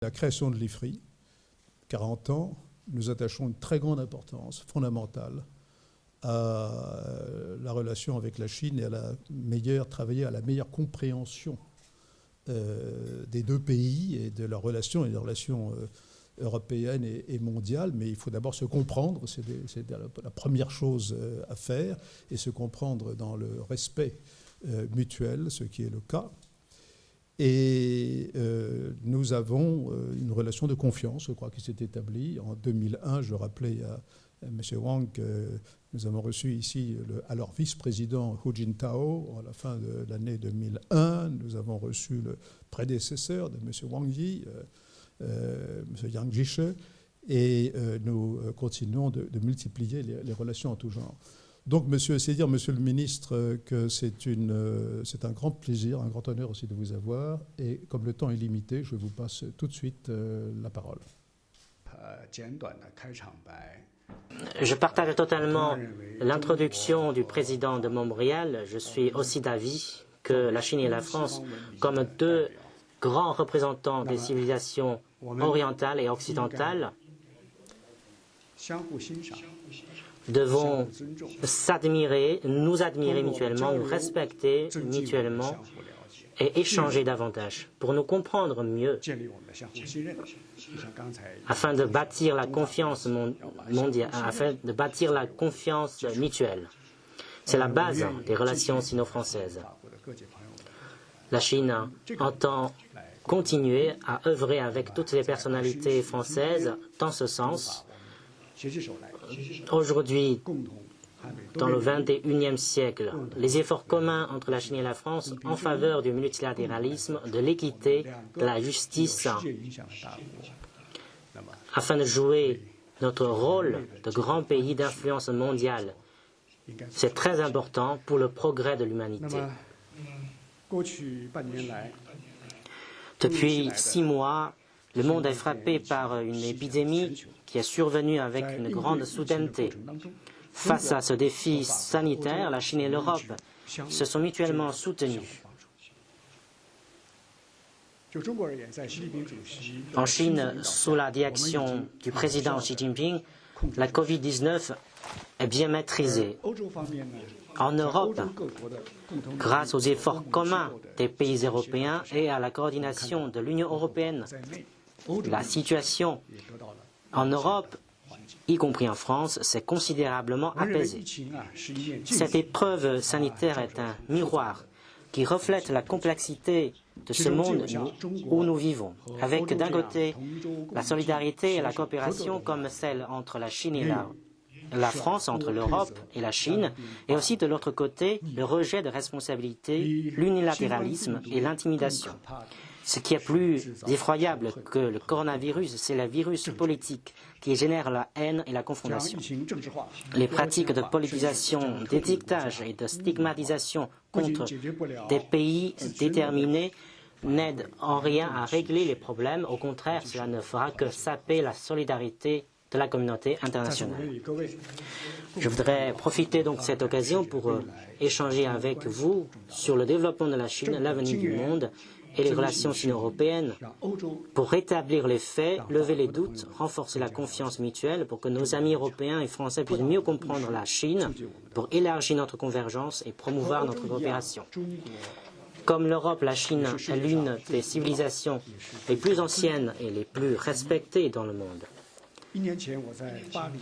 La création de l'IFRI, 40 ans, nous attachons une très grande importance fondamentale à la relation avec la Chine et à travailler à la meilleure compréhension des deux pays et de leurs relations et des relations européennes et mondiales. Mais il faut d'abord se comprendre, c'est la première chose à faire, et se comprendre dans le respect mutuel, ce qui est le cas. Et nous avons une relation de confiance, je crois, qui s'est établie. En 2001, je rappelais à M. Wang que nous avons reçu ici le alors vice-président Hu Jintao à la fin de l'année 2001. Nous avons reçu le prédécesseur de M. Wang Yi, M. Yang Jishe, et nous continuons de multiplier les relations en tout genre. Donc, c'est dire, Monsieur le ministre, que c'est un grand plaisir, un grand honneur aussi de vous avoir. Et comme le temps est limité, je vous passe tout de suite la parole. Je partage totalement l'introduction du président de Montréal. Je suis aussi d'avis que la Chine et la France, comme deux grands représentants des civilisations orientales et occidentales, devons s'admirer, nous admirer mutuellement, nous respecter mutuellement et échanger davantage pour nous comprendre mieux, afin de bâtir la confiance mondiale, afin de bâtir la confiance mutuelle. C'est la base des relations sino-françaises. La Chine entend continuer à œuvrer avec toutes les personnalités françaises dans ce sens. Aujourd'hui, dans le XXIe siècle, les efforts communs entre la Chine et la France en faveur du multilatéralisme, de l'équité, de la justice, afin de jouer notre rôle de grand pays d'influence mondiale, c'est très important pour le progrès de l'humanité. Depuis 6 mois, le monde est frappé par une épidémie qui est survenue avec une grande soudaineté. Face à ce défi sanitaire, la Chine et l'Europe se sont mutuellement soutenues. En Chine, sous la direction du président Xi Jinping, la Covid-19 est bien maîtrisée. En Europe, grâce aux efforts communs des pays européens et à la coordination de l'Union européenne, la situation en Europe, y compris en France, s'est considérablement apaisée. Cette épreuve sanitaire est un miroir qui reflète la complexité de ce monde où nous vivons, avec d'un côté la solidarité et la coopération comme celle entre la Chine et la France, entre l'Europe et la Chine, et aussi de l'autre côté le rejet de responsabilité, l'unilatéralisme et l'intimidation. Ce qui est plus effroyable que le coronavirus, c'est le virus politique qui génère la haine et la confrontation. Les pratiques de politisation, d'étiquetage et de stigmatisation contre des pays déterminés n'aident en rien à régler les problèmes. Au contraire, cela ne fera que saper la solidarité de la communauté internationale. Je voudrais profiter donc de cette occasion pour échanger avec vous sur le développement de la Chine, l'avenir du monde et les relations sino-européennes, pour rétablir les faits, lever les doutes, renforcer la confiance mutuelle, pour que nos amis européens et français puissent mieux comprendre la Chine, pour élargir notre convergence et promouvoir notre coopération. Comme l'Europe, la Chine est l'une des civilisations les plus anciennes et les plus respectées dans le monde. Il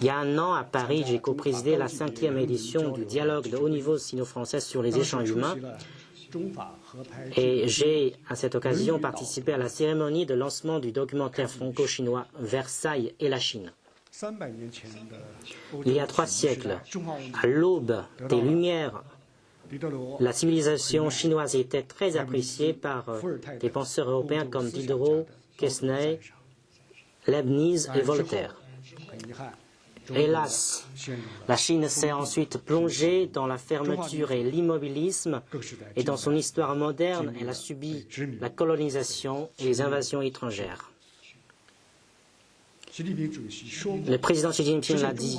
y a 1 an, à Paris, j'ai coprésidé la 5e édition du dialogue de haut niveau sino-français sur les échanges humains. Et j'ai, à cette occasion, participé à la cérémonie de lancement du documentaire franco-chinois Versailles et la Chine. Il y a 3 siècles, à l'aube des Lumières, la civilisation chinoise était très appréciée par des penseurs européens comme Diderot, Quesnay, Leibniz et Voltaire. Hélas, la Chine s'est ensuite plongée dans la fermeture et l'immobilisme, et dans son histoire moderne, elle a subi la colonisation et les invasions étrangères. Le président Xi Jinping l'a dit,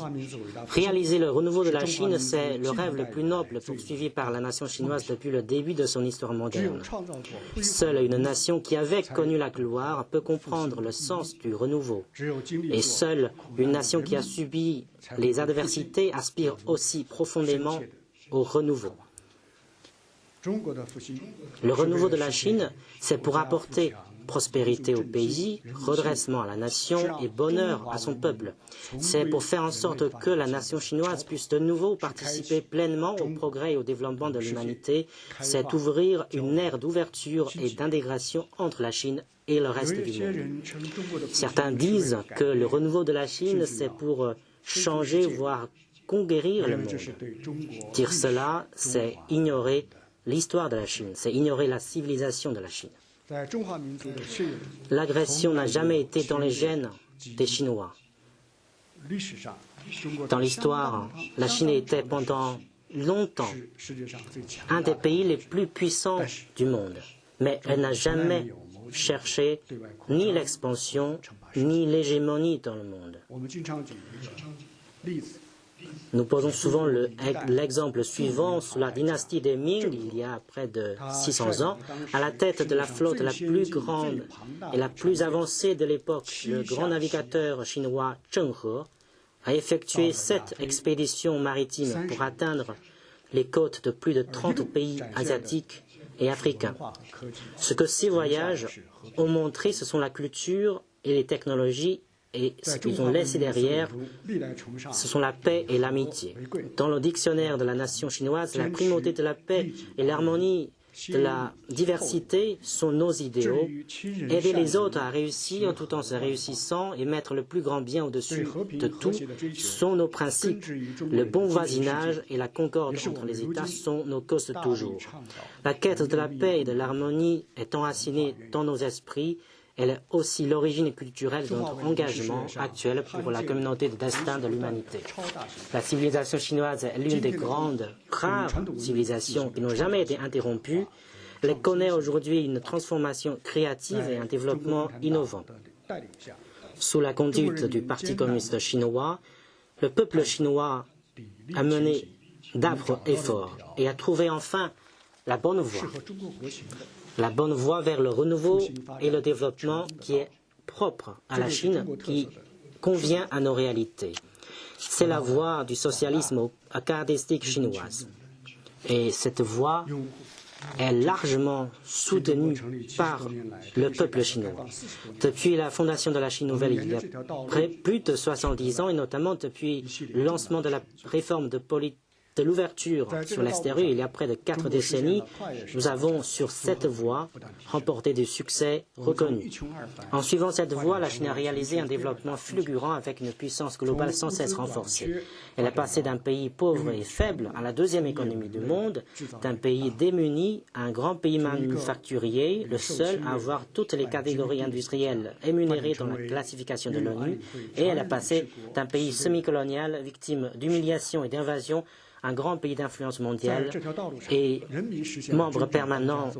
réaliser le renouveau de la Chine, c'est le rêve le plus noble poursuivi par la nation chinoise depuis le début de son histoire moderne. Seule une nation qui avait connu la gloire peut comprendre le sens du renouveau. Et seule une nation qui a subi les adversités aspire aussi profondément au renouveau. Le renouveau de la Chine, c'est pour apporter prospérité au pays, redressement à la nation et bonheur à son peuple. C'est pour faire en sorte que la nation chinoise puisse de nouveau participer pleinement au progrès et au développement de l'humanité. C'est ouvrir une ère d'ouverture et d'intégration entre la Chine et le reste du monde. Certains disent que le renouveau de la Chine, c'est pour changer, voire conquérir le monde. Dire cela, c'est ignorer l'histoire de la Chine, c'est ignorer la civilisation de la Chine. L'agression n'a jamais été dans les gènes des Chinois. Dans l'histoire, la Chine était pendant longtemps un des pays les plus puissants du monde. Mais elle n'a jamais cherché ni l'expansion, ni l'hégémonie dans le monde. Nous posons souvent l'exemple suivant. Sous la dynastie des Ming, il y a près de 600 ans, à la tête de la flotte la plus grande et la plus avancée de l'époque, le grand navigateur chinois Zheng He a effectué 7 expéditions maritimes pour atteindre les côtes de plus de 30 pays asiatiques et africains. Ce que ces voyages ont montré, ce sont la culture et les technologies. Et ce qu'ils ont laissé derrière, ce sont la paix et l'amitié. Dans le dictionnaire de la nation chinoise, la primauté de la paix et l'harmonie de la diversité sont nos idéaux. Aider les autres à réussir tout en se réussissant et mettre le plus grand bien au-dessus de tout sont nos principes. Le bon voisinage et la concorde entre les États sont nos causes de toujours. La quête de la paix et de l'harmonie est enracinée dans nos esprits. Elle est aussi l'origine culturelle de notre engagement actuel pour la communauté de destin de l'humanité. La civilisation chinoise est l'une des grandes, rares civilisations qui n'ont jamais été interrompues. Elle connaît aujourd'hui une transformation créative et un développement innovant. Sous la conduite du Parti communiste chinois, le peuple chinois a mené d'âpres efforts et a trouvé enfin la bonne voie. La bonne voie vers le renouveau et le développement qui est propre à la Chine, qui convient à nos réalités. C'est la voie du socialisme à caractéristiques chinoises. Et cette voie est largement soutenue par le peuple chinois. Depuis la fondation de la Chine nouvelle, il y a plus de 70 ans, et notamment depuis le lancement de la réforme de l'ouverture sur l'extérieur, il y a près de 4 décennies, nous avons sur cette voie remporté des succès reconnus. En suivant cette voie, la Chine a réalisé un développement fulgurant avec une puissance globale sans cesse renforcée. Elle est passée d'un pays pauvre et faible à la deuxième économie du monde, d'un pays démuni à un grand pays manufacturier, le seul à avoir toutes les catégories industrielles énumérées dans la classification de l'ONU, et elle est passée d'un pays semi-colonial victime d'humiliation et d'invasion un grand pays d'influence mondiale et membre permanent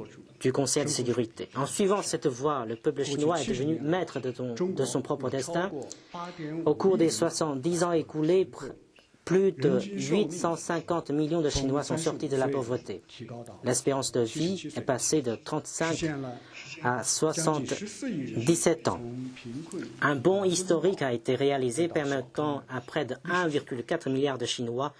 du Conseil de sécurité. En suivant cette voie, le peuple chinois est devenu maître de son propre destin. Au cours des 70 ans écoulés, plus de 850 millions de Chinois sont sortis de la pauvreté. L'espérance de vie est passée de 35 à 77 ans. Un bond historique a été réalisé permettant à près de 1,4 milliard de Chinois,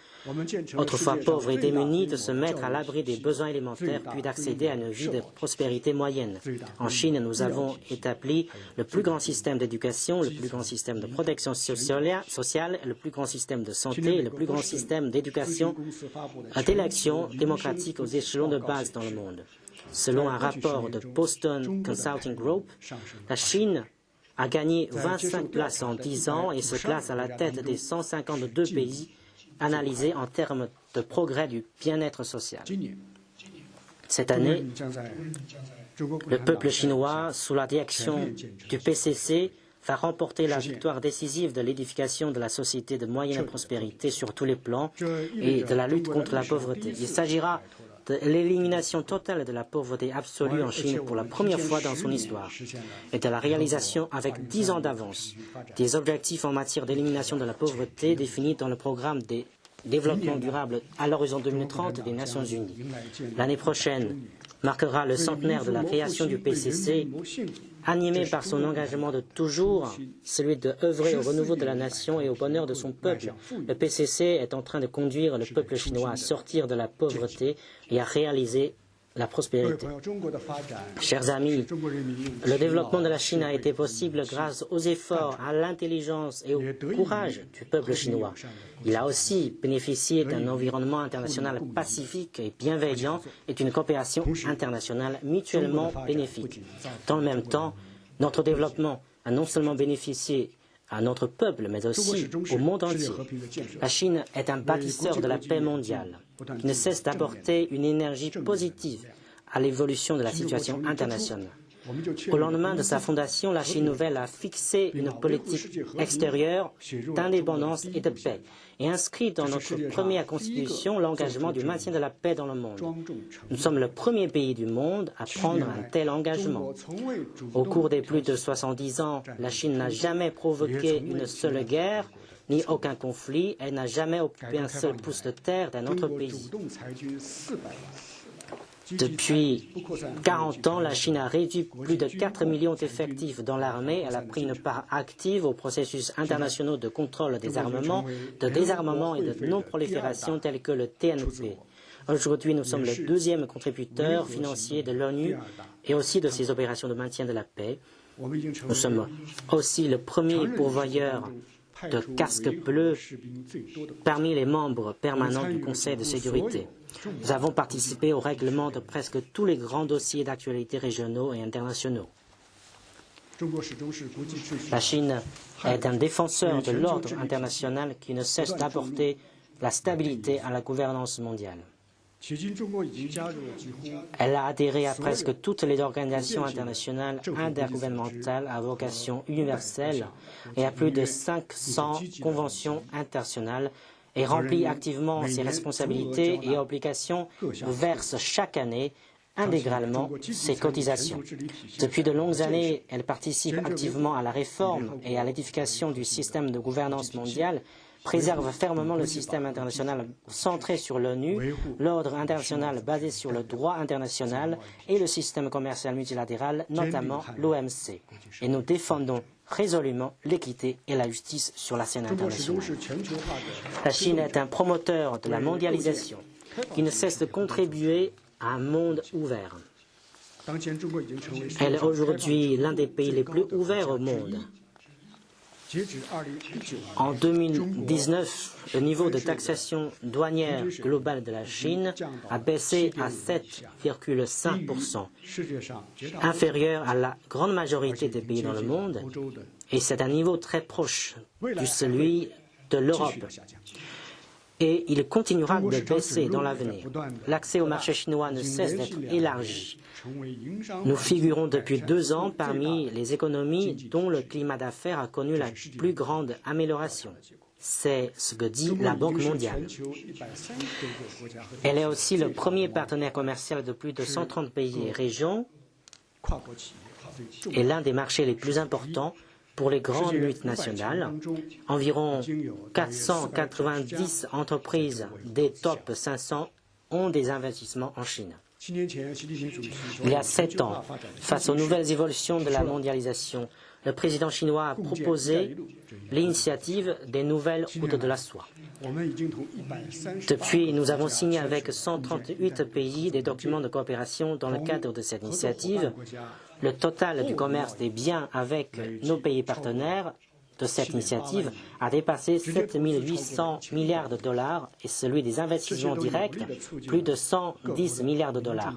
autrefois pauvres et démunis, de se mettre à l'abri des besoins élémentaires puis d'accéder à une vie de prospérité moyenne. En Chine, nous avons établi le plus grand système d'éducation, le plus grand système de protection sociale, le plus grand système de santé et le plus grand système d'éducation, d'élection démocratique aux échelons de base dans le monde. Selon un rapport de Boston Consulting Group, la Chine a gagné 25 places en 10 ans et se classe à la tête des 152 pays analysés en termes de progrès du bien-être social. Cette année, le peuple chinois, sous la direction du PCC, va remporter la victoire décisive de l'édification de la société de moyenne prospérité sur tous les plans et de la lutte contre la pauvreté. Il s'agira porte l'élimination totale de la pauvreté absolue en Chine pour la première fois dans son histoire et de la réalisation avec 10 ans d'avance des objectifs en matière d'élimination de la pauvreté définis dans le programme des développement durable à l'horizon 2030 des Nations Unies. L'année prochaine marquera le centenaire de la création du PCC, animé par son engagement de toujours, celui de œuvrer au renouveau de la nation et au bonheur de son peuple. Le PCC est en train de conduire le peuple chinois à sortir de la pauvreté et à réaliser la prospérité. Chers amis, le développement de la Chine a été possible grâce aux efforts, à l'intelligence et au courage du peuple chinois. Il a aussi bénéficié d'un environnement international pacifique et bienveillant et d'une coopération internationale mutuellement bénéfique. Dans le même temps, notre développement a non seulement bénéficié à notre peuple, mais aussi au monde entier. La Chine est un bâtisseur de la paix mondiale, qui ne cesse d'apporter une énergie positive à l'évolution de la situation internationale. Au lendemain de sa fondation, la Chine nouvelle a fixé une politique extérieure d'indépendance et de paix et inscrit dans notre première constitution l'engagement du maintien de la paix dans le monde. Nous sommes le premier pays du monde à prendre un tel engagement. Au cours des plus de 70 ans, la Chine n'a jamais provoqué une seule guerre ni aucun conflit. Elle n'a jamais occupé un seul pouce de terre d'un autre pays. Depuis 40 ans, la Chine a réduit plus de 4 millions d'effectifs dans l'armée. Elle a pris une part active aux processus internationaux de contrôle des armements, de désarmement et de non-prolifération tels que le TNP. Aujourd'hui, nous sommes le deuxième contributeur financier de l'ONU et aussi de ses opérations de maintien de la paix. Nous sommes aussi le premier pourvoyeur de casques bleus parmi les membres permanents du Conseil de sécurité. Nous avons participé au règlement de presque tous les grands dossiers d'actualité régionaux et internationaux. La Chine est un défenseur de l'ordre international qui ne cesse d'apporter la stabilité à la gouvernance mondiale. Elle a adhéré à presque toutes les organisations internationales intergouvernementales à vocation universelle et à plus de 500 conventions internationales et remplit activement ses responsabilités et obligations, verse chaque année intégralement ses cotisations. Depuis de longues années, elle participe activement à la réforme et à l'édification du système de gouvernance mondiale, préserve fermement le système international centré sur l'ONU, l'ordre international basé sur le droit international et le système commercial multilatéral, notamment l'OMC. Et nous défendons résolument l'équité et la justice sur la scène internationale. La Chine est un promoteur de la mondialisation qui ne cesse de contribuer à un monde ouvert. Elle est aujourd'hui l'un des pays les plus ouverts au monde. En 2019, le niveau de taxation douanière globale de la Chine a baissé à 7,5%, inférieur à la grande majorité des pays dans le monde, et c'est un niveau très proche de celui de l'Europe. Et il continuera de baisser dans l'avenir. L'accès au marché chinois ne cesse d'être élargi. Nous figurons depuis 2 ans parmi les économies dont le climat d'affaires a connu la plus grande amélioration. C'est ce que dit la Banque mondiale. Elle est aussi le premier partenaire commercial de plus de 130 pays et régions et l'un des marchés les plus importants pour les grandes multinationales. Environ 490 entreprises des top 500 ont des investissements en Chine. Il y a 7 ans, face aux nouvelles évolutions de la mondialisation, le président chinois a proposé l'initiative des nouvelles routes de la soie. Depuis, nous avons signé avec 138 pays des documents de coopération dans le cadre de cette initiative. Le total du commerce des biens avec nos pays partenaires de cette initiative a dépassé 7 800 milliards de dollars et celui des investissements directs, plus de 110 milliards de dollars.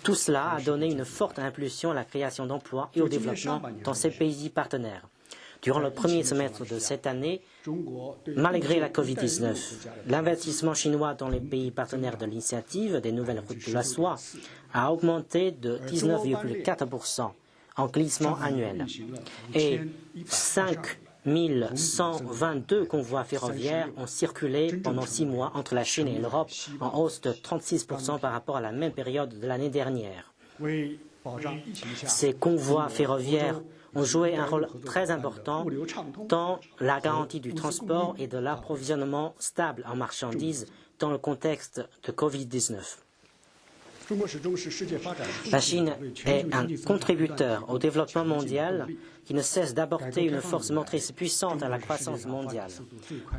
Tout cela a donné une forte impulsion à la création d'emplois et au développement dans ces pays partenaires. Durant le premier semestre de cette année, malgré la Covid-19, l'investissement chinois dans les pays partenaires de l'initiative des nouvelles routes de la soie a augmenté de 19,4% en glissement annuel. Et 5 1122 convois ferroviaires ont circulé pendant 6 mois entre la Chine et l'Europe, en hausse de 36% par rapport à la même période de l'année dernière. Ces convois ferroviaires ont joué un rôle très important dans la garantie du transport et de l'approvisionnement stable en marchandises dans le contexte de Covid-19. La Chine est un contributeur au développement mondial qui ne cesse d'apporter une force motrice puissante à la croissance mondiale.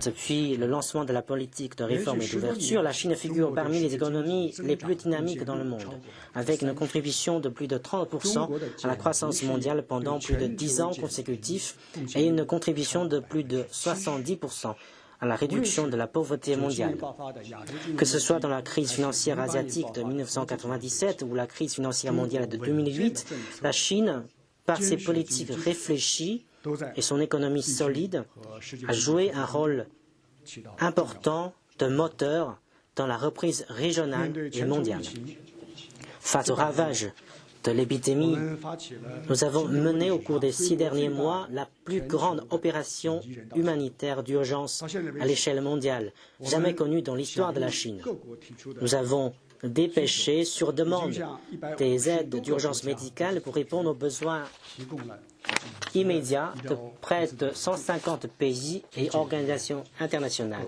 Depuis le lancement de la politique de réforme et d'ouverture, la Chine figure parmi les économies les plus dynamiques dans le monde, avec une contribution de plus de 30% à la croissance mondiale pendant plus de 10 ans consécutifs et une contribution de plus de 70% à la réduction de la pauvreté mondiale. Que ce soit dans la crise financière asiatique de 1997 ou la crise financière mondiale de 2008, la Chine, par ses politiques réfléchies et son économie solide, a joué un rôle important de moteur dans la reprise régionale et mondiale. Face aux ravages de l'épidémie, nous avons mené au cours des 6 derniers mois la plus grande opération humanitaire d'urgence à l'échelle mondiale, jamais connue dans l'histoire de la Chine. Nous avons dépêché sur demande des aides d'urgence médicale pour répondre aux besoins immédiats de près de 150 pays et organisations internationales.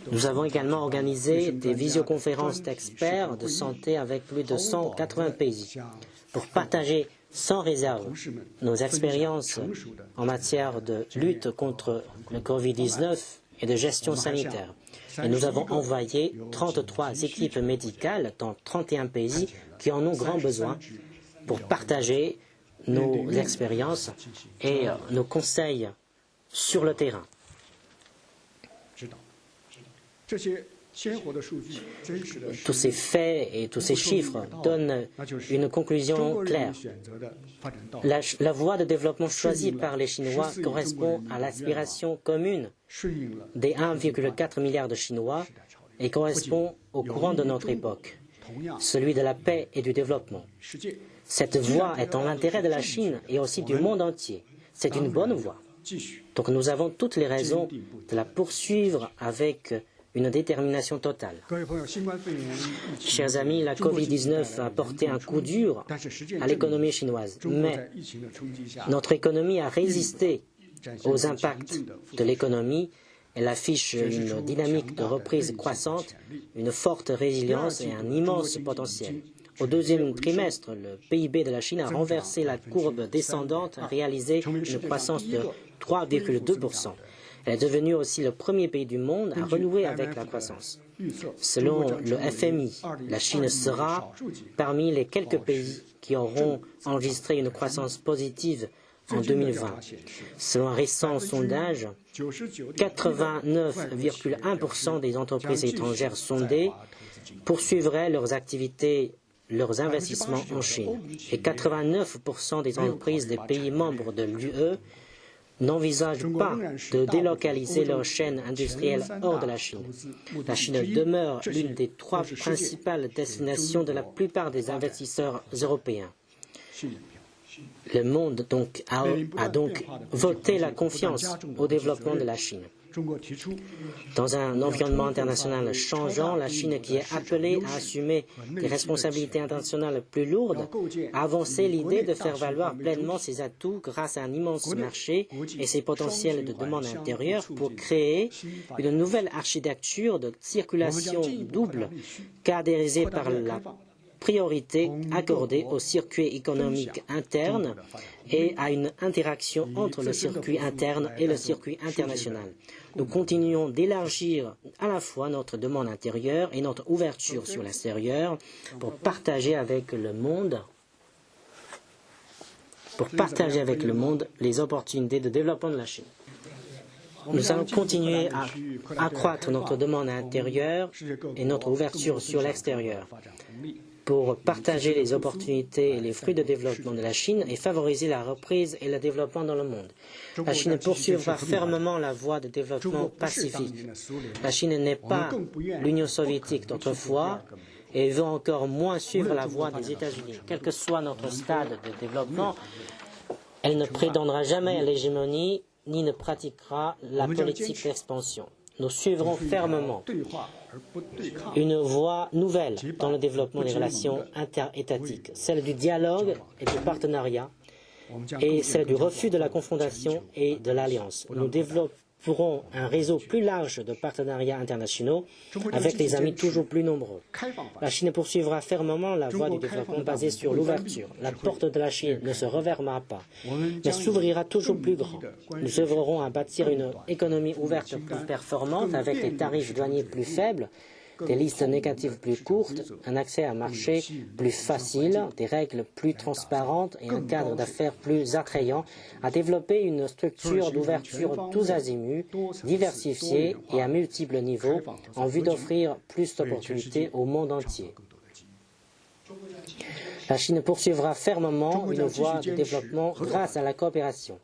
Nous avons également organisé des visioconférences d'experts de santé avec plus de 180 pays pour partager sans réserve nos expériences en matière de lutte contre le Covid-19 et de gestion sanitaire. Et nous avons envoyé 33 équipes médicales dans 31 pays qui en ont grand besoin pour partager nos expériences et nos conseils sur le terrain. Tous ces faits et tous ces chiffres donnent une conclusion claire. La voie de développement choisie par les Chinois correspond à l'aspiration commune des 1,4 milliard de Chinois et correspond au courant de notre époque, celui de la paix et du développement. Cette voie est dans l'intérêt de la Chine et aussi du monde entier. C'est une bonne voie. Donc nous avons toutes les raisons de la poursuivre avec une détermination totale. Chers amis, la Covid-19 a porté un coup dur à l'économie chinoise, mais notre économie a résisté aux impacts de l'économie. Elle affiche une dynamique de reprise croissante, une forte résilience et un immense potentiel. Au deuxième trimestre, le PIB de la Chine a renversé la courbe descendante, a réalisé une croissance de 3,2%. Elle est devenue aussi le premier pays du monde à renouer avec la croissance. Selon le FMI, la Chine sera parmi les quelques pays qui auront enregistré une croissance positive en 2020. Selon un récent sondage, 89,1% des entreprises étrangères sondées poursuivraient leurs activités, leurs investissements en Chine. Et 89% des entreprises des pays membres de l'UE n'envisagent pas de délocaliser leurs chaînes industrielles hors de la Chine. La Chine demeure l'une des 3 principales destinations de la plupart des investisseurs européens. Le monde a donc voté la confiance au développement de la Chine. Dans un environnement international changeant, la Chine, qui est appelée à assumer des responsabilités internationales plus lourdes, a avancé l'idée de faire valoir pleinement ses atouts grâce à un immense marché et ses potentiels de demande intérieure pour créer une nouvelle architecture de circulation double caractérisée par la priorité accordée au circuit économique interne et à une interaction entre le circuit interne et le circuit international. Nous continuons d'élargir à la fois notre demande intérieure et notre ouverture sur l'extérieur pour partager avec le monde les opportunités de développement de la Chine. Nous allons continuer à accroître notre demande intérieure et notre ouverture sur l'extérieur pour partager les opportunités et les fruits de développement de la Chine et favoriser la reprise et le développement dans le monde. La Chine poursuivra fermement la voie de développement pacifique. La Chine n'est pas l'Union soviétique d'autrefois et veut encore moins suivre la voie des États-Unis. Quel que soit notre stade de développement, Elle ne prétendra jamais à l'hégémonie ni ne pratiquera la politique d'expansion. Nous suivrons fermement une voie nouvelle dans le développement des relations interétatiques, celle du dialogue et du partenariat, et celle du refus de la confrontation et de l'alliance. Nous développerons un réseau plus large de partenariats internationaux avec des amis toujours plus nombreux. La Chine poursuivra fermement la voie du développement basée sur l'ouverture. La porte de la Chine ne se refermera pas, mais s'ouvrira toujours plus grand. Nous œuvrerons à bâtir une économie ouverte plus performante avec des tarifs douaniers plus faibles, des listes négatives plus courtes, un accès à un marché plus facile, des règles plus transparentes et un cadre d'affaires plus attrayant, à développer une structure d'ouverture tous azimuts, diversifiée et à multiples niveaux, en vue d'offrir plus d'opportunités au monde entier. La Chine poursuivra fermement une voie de développement grâce à la coopération.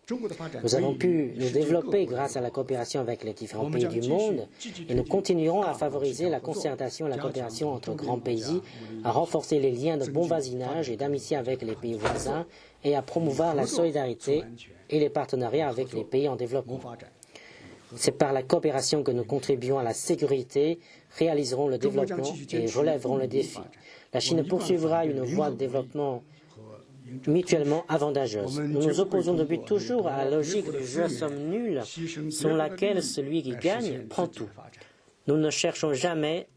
Nous avons pu nous développer grâce à la coopération avec les différents pays du monde et nous continuerons à favoriser la concertation et la coopération entre grands pays, à renforcer les liens de bon voisinage et d'amitié avec les pays voisins et à promouvoir la solidarité et les partenariats avec les pays en développement. C'est par la coopération que nous contribuons à la sécurité, réaliserons le développement et relèverons le défi. La Chine poursuivra une voie de développement mutuellement avantageuse. Nous nous opposons depuis toujours à la logique du jeu à somme nulle, selon laquelle celui qui gagne prend tout. Nous ne cherchons jamais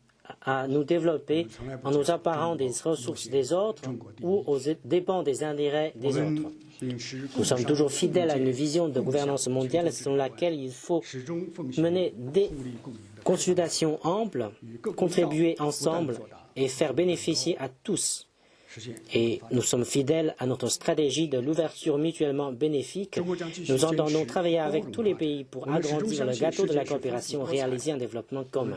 à nous développer en nous emparant des ressources des autres ou aux dépens des intérêts des autres. Nous sommes toujours fidèles à une vision de gouvernance mondiale selon laquelle il faut mener des consultations amples, contribuer ensemble et faire bénéficier à tous. Et nous sommes fidèles à notre stratégie de l'ouverture mutuellement bénéfique. Nous entendons travailler avec tous les pays pour agrandir le gâteau de la coopération, réaliser un développement commun.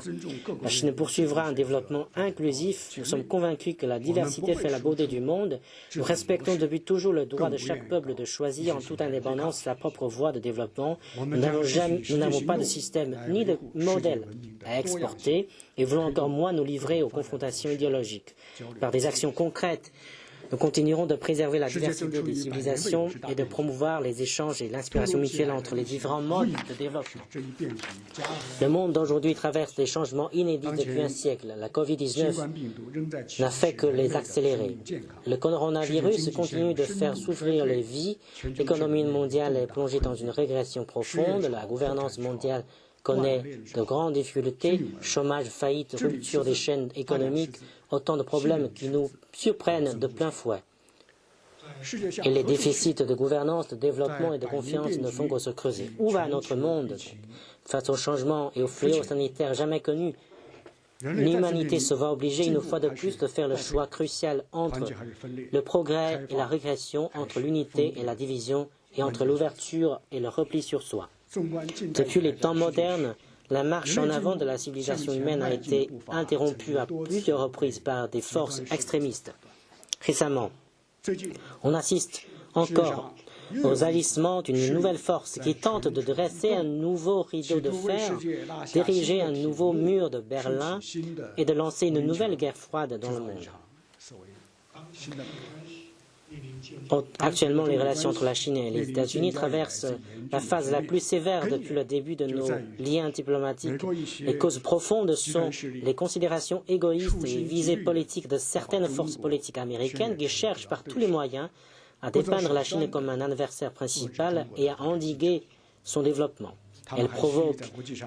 La Chine poursuivra un développement inclusif. Nous sommes convaincus que la diversité fait la beauté du monde. Nous respectons depuis toujours le droit de chaque peuple de choisir en toute indépendance sa propre voie de développement. Nous n'avons pas de système ni de modèle à exporter et voulons encore moins nous livrer aux confrontations idéologiques. Par des actions concrètes, nous continuerons de préserver la diversité des civilisations et de promouvoir les échanges et l'inspiration mutuelle entre les différents modes de développement. Le monde d'aujourd'hui traverse des changements inédits depuis un siècle. La Covid-19 n'a fait que les accélérer. Le coronavirus continue de faire souffrir les vies. L'économie mondiale est plongée dans une régression profonde. La gouvernance mondiale connaît de grandes difficultés, chômage, faillite, rupture des chaînes économiques, autant de problèmes qui nous surprennent de plein fouet. Et les déficits de gouvernance, de développement et de confiance ne font que se creuser. Où va notre monde face au changement et aux fléaux sanitaires jamais connus? L'humanité se voit obligée une fois de plus de faire le choix crucial entre le progrès et la régression, entre l'unité et la division, et entre l'ouverture et le repli sur soi. Depuis les temps modernes, la marche en avant de la civilisation humaine a été interrompue à plusieurs reprises par des forces extrémistes. Récemment, on assiste encore aux agissements d'une nouvelle force qui tente de dresser un nouveau rideau de fer, d'ériger un nouveau mur de Berlin et de lancer une nouvelle guerre froide dans le monde. Actuellement, les relations entre la Chine et les États-Unis traversent la phase la plus sévère depuis le début de nos liens diplomatiques. Les causes profondes sont les considérations égoïstes et visées politiques de certaines forces politiques américaines qui cherchent par tous les moyens à dépeindre la Chine comme un adversaire principal et à endiguer son développement. Elle provoque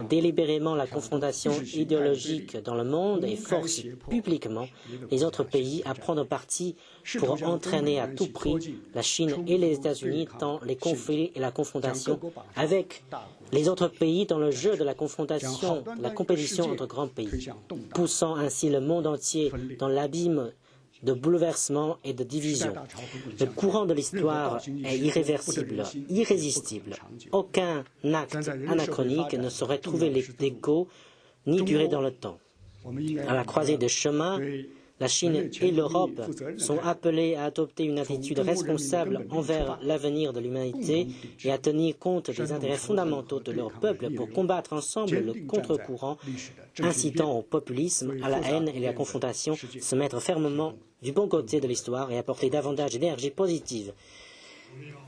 délibérément la confrontation idéologique dans le monde et force publiquement les autres pays à prendre parti pour entraîner à tout prix la Chine et les États-Unis dans les conflits et la confrontation avec les autres pays dans le jeu de la confrontation, la compétition entre grands pays, poussant ainsi le monde entier dans l'abîme de bouleversement et de division. Le courant de l'histoire est irréversible, irrésistible. Aucun acte anachronique ne saurait trouver d'écho ni durer dans le temps. À la croisée des chemins, la Chine et l'Europe sont appelées à adopter une attitude responsable envers l'avenir de l'humanité et à tenir compte des intérêts fondamentaux de leur peuple pour combattre ensemble le contre-courant incitant au populisme, à la haine et à la confrontation, se mettre fermement du bon côté de l'histoire et apporter davantage d'énergie positive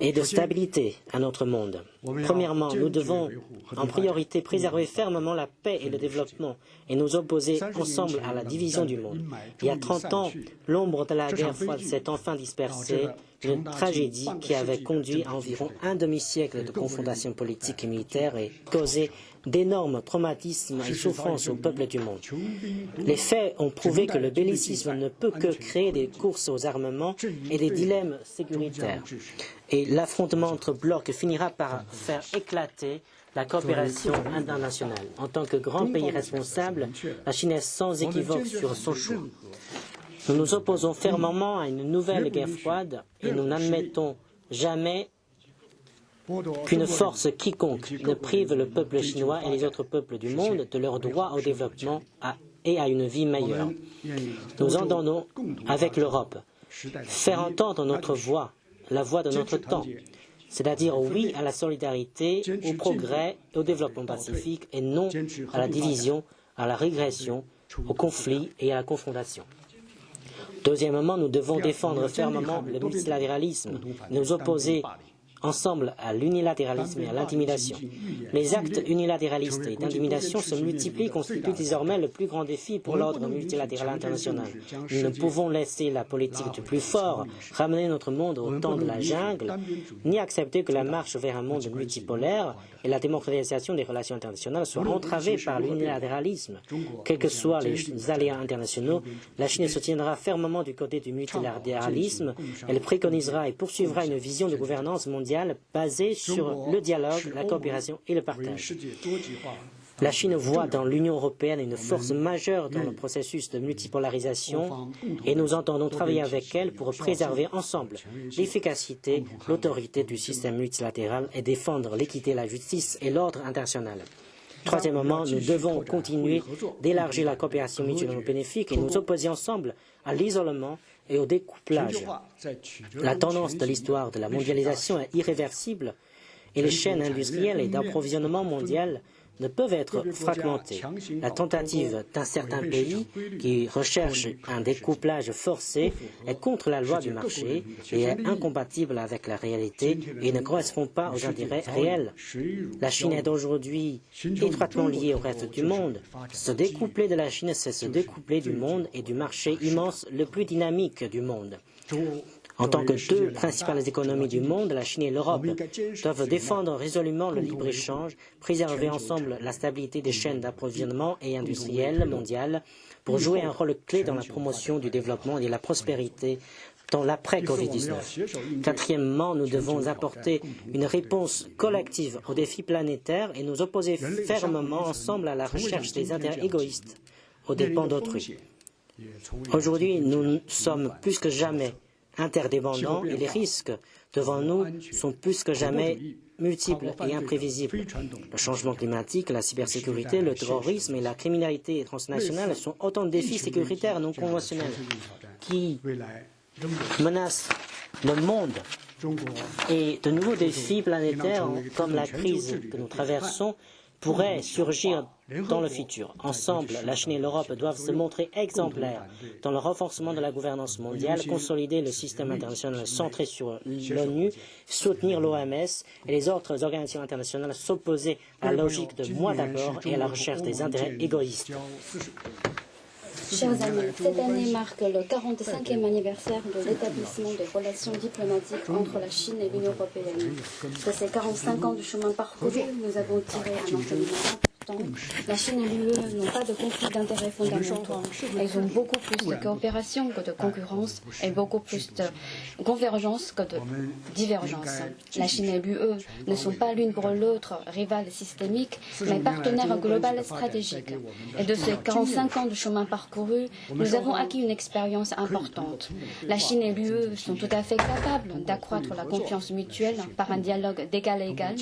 et de stabilité à notre monde. Premièrement, nous devons en priorité préserver fermement la paix et le développement et nous opposer ensemble à la division du monde. Il y a 30 ans, l'ombre de la guerre froide s'est enfin dispersée, une tragédie qui avait conduit à environ un demi-siècle de confrontations politiques et militaires et causé d'énormes traumatismes et souffrances au peuple du monde. Les faits ont prouvé que le bellicisme ne peut que créer des courses aux armements et des dilemmes sécuritaires. Et l'affrontement entre blocs finira par faire éclater la coopération internationale. En tant que grand pays responsable, la Chine est sans équivoque sur son choix. Nous nous opposons fermement à une nouvelle guerre froide et nous n'admettons jamais qu'une force quiconque ne prive le peuple chinois et les autres peuples du monde de leur droit au développement et à une vie meilleure. Nous entendons, avec l'Europe, faire entendre notre voix, la voix de notre temps, c'est-à-dire oui à la solidarité, au progrès et au développement pacifique et non à la division, à la régression, au conflit et à la confrontation. Deuxièmement, nous devons défendre fermement le multilatéralisme, nous opposer ensemble à l'unilatéralisme et à l'intimidation. Les actes unilatéralistes et d'intimidation se multiplient et constituent désormais le plus grand défi pour l'ordre multilatéral international. Nous ne pouvons laisser la politique du plus fort ramener notre monde au temps de la jungle, ni accepter que la marche vers un monde multipolaire et la démocratisation des relations internationales soient entravées par l'unilatéralisme. Quels que soient les aléas internationaux, la Chine se tiendra fermement du côté du multilatéralisme. Elle préconisera et poursuivra une vision de gouvernance mondiale basée sur le dialogue, la coopération et le partage. La Chine voit dans l'Union européenne une force majeure dans le processus de multipolarisation et nous entendons travailler avec elle pour préserver ensemble l'efficacité, l'autorité du système multilatéral et défendre l'équité, la justice et l'ordre international. Troisièmement, nous devons continuer d'élargir la coopération mutuellement bénéfique et nous opposer ensemble à l'isolement et au découplage. La tendance de l'histoire de la mondialisation est irréversible et les chaînes industrielles et d'approvisionnement mondiales ne peuvent être fragmentées. La tentative d'un certain pays qui recherche un découplage forcé est contre la loi du marché et est incompatible avec la réalité et ne correspond pas aux intérêts réels. La Chine est aujourd'hui étroitement liée au reste du monde. Se découpler de la Chine, c'est se découpler du monde et du marché immense le plus dynamique du monde. En tant que deux principales économies du monde, la Chine et l'Europe doivent défendre résolument le libre-échange, préserver ensemble la stabilité des chaînes d'approvisionnement et industrielles mondiales pour jouer un rôle clé dans la promotion du développement et de la prospérité dans l'après-Covid-19. Quatrièmement, nous devons apporter une réponse collective aux défis planétaires et nous opposer fermement ensemble à la recherche des intérêts égoïstes aux dépens d'autrui. Aujourd'hui, nous sommes plus que jamais interdépendants et les risques devant nous sont plus que jamais multiples et imprévisibles. Le changement climatique, la cybersécurité, le terrorisme et la criminalité transnationale sont autant de défis sécuritaires non conventionnels qui menacent le monde. Et de nouveaux défis planétaires comme la crise que nous traversons pourraient surgir dans le futur. Ensemble, la Chine et l'Europe doivent se montrer exemplaires dans le renforcement de la gouvernance mondiale, consolider le système international centré sur l'ONU, soutenir l'OMS et les autres organisations internationales, s'opposer à la logique de moi d'abord et à la recherche des intérêts égoïstes. Chers amis, cette année marque le 45e anniversaire de l'établissement des relations diplomatiques entre la Chine et l'Union européenne. De ces 45 ans de chemin parcouru, nous avons tiré un enseignement important. La Chine et l'UE n'ont pas de conflit d'intérêts fondamentaux. Elles ont beaucoup plus de coopération que de concurrence et beaucoup plus de convergence que de divergence. La Chine et l'UE ne sont pas l'une pour l'autre rivales systémiques, mais partenaires globaux stratégiques. Et de ces 45 ans de chemin parcouru, nous avons acquis une expérience importante. La Chine et l'UE sont tout à fait capables d'accroître la confiance mutuelle par un dialogue d'égal à égal,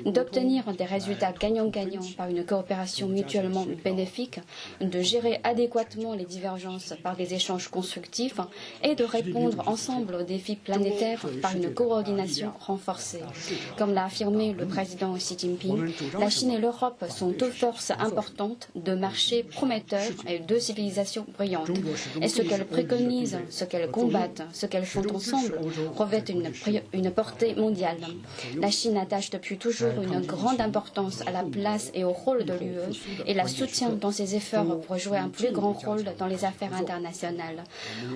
d'obtenir des résultats gagnant-gagnant par une coopération mutuellement bénéfique, de gérer adéquatement les divergences par des échanges constructifs et de répondre ensemble aux défis planétaires par une coordination renforcée. Comme l'a affirmé le président Xi Jinping, la Chine et l'Europe sont deux forces importantes, deux marchés prometteurs et deux civilisations brillantes. Et ce qu'elles préconisent, ce qu'elles combattent, ce qu'elles font ensemble revêt une portée mondiale. La Chine attache depuis toujours une grande importance à la place et au rôle de l'UE et la soutient dans ses efforts pour jouer un plus grand rôle dans les affaires internationales.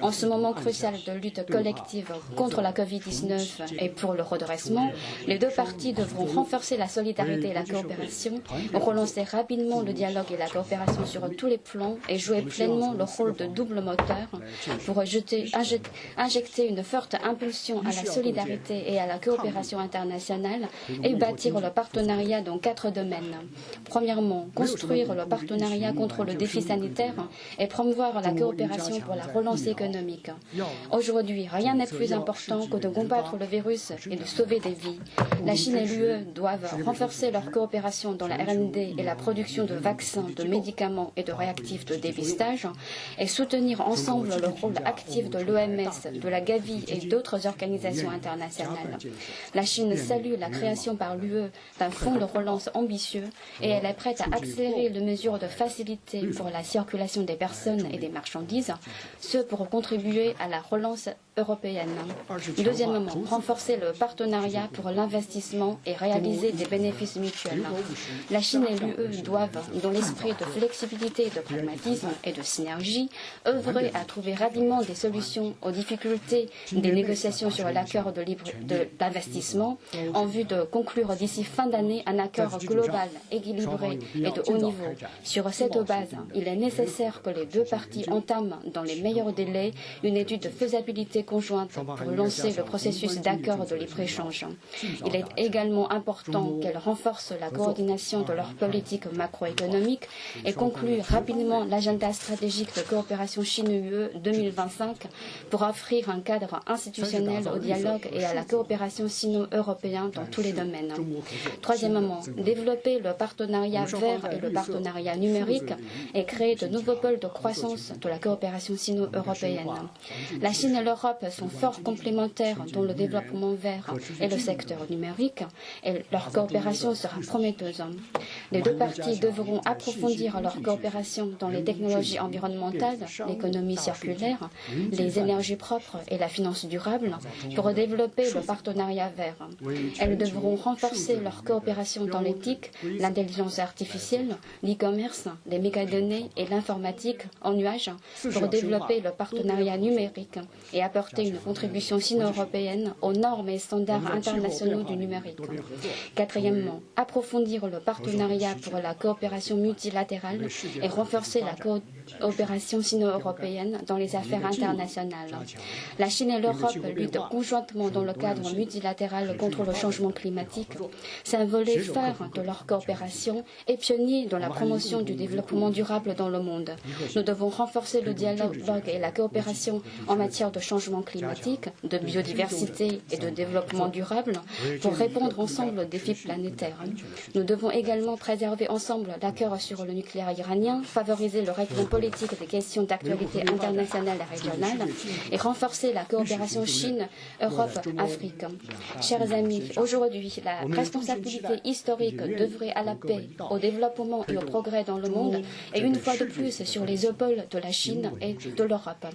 En ce moment crucial de lutte collective contre la Covid-19 et pour le redressement, les deux parties devront renforcer la solidarité et la coopération, relancer rapidement le dialogue et la coopération sur tous les plans et jouer pleinement le rôle de double moteur pour injecter une forte impulsion à la solidarité et à la coopération internationale et bâtir le partenariat dans 4 domaines. Premièrement, construire le partenariat contre le défi sanitaire et promouvoir la coopération pour la relance économique. Aujourd'hui, rien n'est plus important que de combattre le virus et de sauver des vies. La Chine et l'UE doivent renforcer leur coopération dans la R&D et la production de vaccins, de médicaments et de réactifs de dépistage et soutenir ensemble le rôle actif de l'OMS, de la Gavi et d'autres organisations internationales. La Chine salue la création par l'UE d'un fonds de relance ambitieux et elle est prête à accélérer les mesures de facilité pour la circulation des personnes et des marchandises, ce pour contribuer à la relance européenne. Deuxièmement, renforcer le partenariat pour l'investissement et réaliser des bénéfices mutuels. La Chine et l'UE doivent, dans l'esprit de flexibilité, de pragmatisme et de synergie, œuvrer à trouver rapidement des solutions aux difficultés des négociations sur l'accord d'investissement en vue de conclure d'ici fin d'année un accord global, équilibré et de haut niveau. Sur cette base, il est nécessaire que les deux parties entament dans les meilleurs délais une étude de faisabilité conjointe pour lancer le processus d'accord de libre-échange. Il est également important qu'elles renforcent la coordination de leur politique macroéconomique et concluent rapidement l'agenda stratégique de coopération Chine-UE 2025 pour offrir un cadre institutionnel au dialogue et à la coopération sino-européenne dans tous les domaines. Troisièmement, développer le partenariat vert et le partenariat numérique et créer de nouveaux pôles de croissance de la coopération sino-européenne. La Chine et l'Europe sont fort complémentaires dans le développement vert et le secteur numérique et leur coopération sera prometteuse. Les deux parties devront approfondir leur coopération dans les technologies environnementales, l'économie circulaire, les énergies propres et la finance durable pour développer le partenariat vert. Elles devront renforcer leur coopération dans l'éthique, l'intelligence artificielle, l'e-commerce, les mégadonnées et l'informatique en nuage pour développer le partenariat numérique et apporter une contribution sino-européenne aux normes et standards internationaux du numérique. Quatrièmement, approfondir le partenariat pour la coopération multilatérale et renforcer la coopération sino-européenne dans les affaires internationales. La Chine et l'Europe luttent conjointement dans le cadre multilatéral contre le changement climatique. C'est un volet phare de leur coopération et pionnier dans la promotion du développement durable dans le monde. Nous devons renforcer le dialogue et la coopération en matière de changement climatique, de biodiversité et de développement durable pour répondre ensemble aux défis planétaires. Nous devons également préserver ensemble l'accord sur le nucléaire iranien, favoriser le règlement politique des questions d'actualité internationale et régionale et renforcer la coopération Chine-Europe-Afrique. Chers amis, aujourd'hui, la responsabilité historique d'œuvrer à la paix, au développement et au progrès dans le monde est une fois de plus sur les épaules de la Chine et de l'Europe.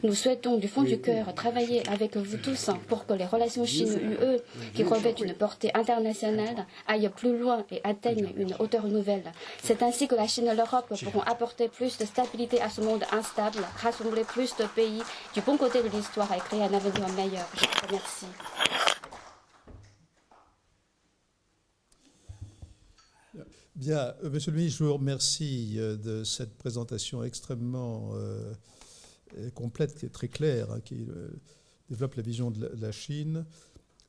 Nous souhaitons du fond du cœur travailler avec vous tous pour que les relations Chine-UE, qui revêtent une portée internationale, aillent plus loin et atteignent une hauteur nouvelle. C'est ainsi que la Chine et l'Europe pourront apporter plus de stabilité à ce monde instable, rassembler plus de pays du bon côté de l'histoire et créer un avenir meilleur. Je vous remercie. Bien, Monsieur le ministre, je vous remercie de cette présentation extrêmement complète, qui est très claire, hein, qui développe la vision de la Chine.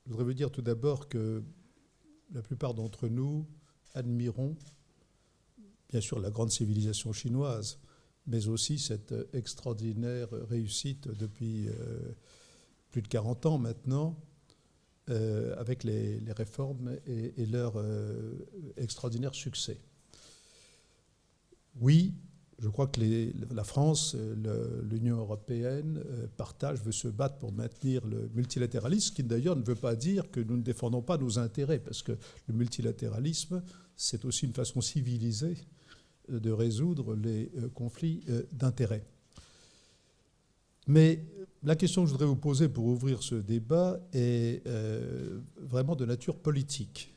Je voudrais vous dire tout d'abord que la plupart d'entre nous admirons, bien sûr, la grande civilisation chinoise, mais aussi cette extraordinaire réussite depuis plus de 40 ans maintenant, avec les réformes et leur extraordinaire succès. Oui, je crois que la France, l'Union européenne veut se battre pour maintenir le multilatéralisme, ce qui d'ailleurs ne veut pas dire que nous ne défendons pas nos intérêts, parce que le multilatéralisme, c'est aussi une façon civilisée de résoudre les conflits d'intérêts. Mais la question que je voudrais vous poser pour ouvrir ce débat est vraiment de nature politique.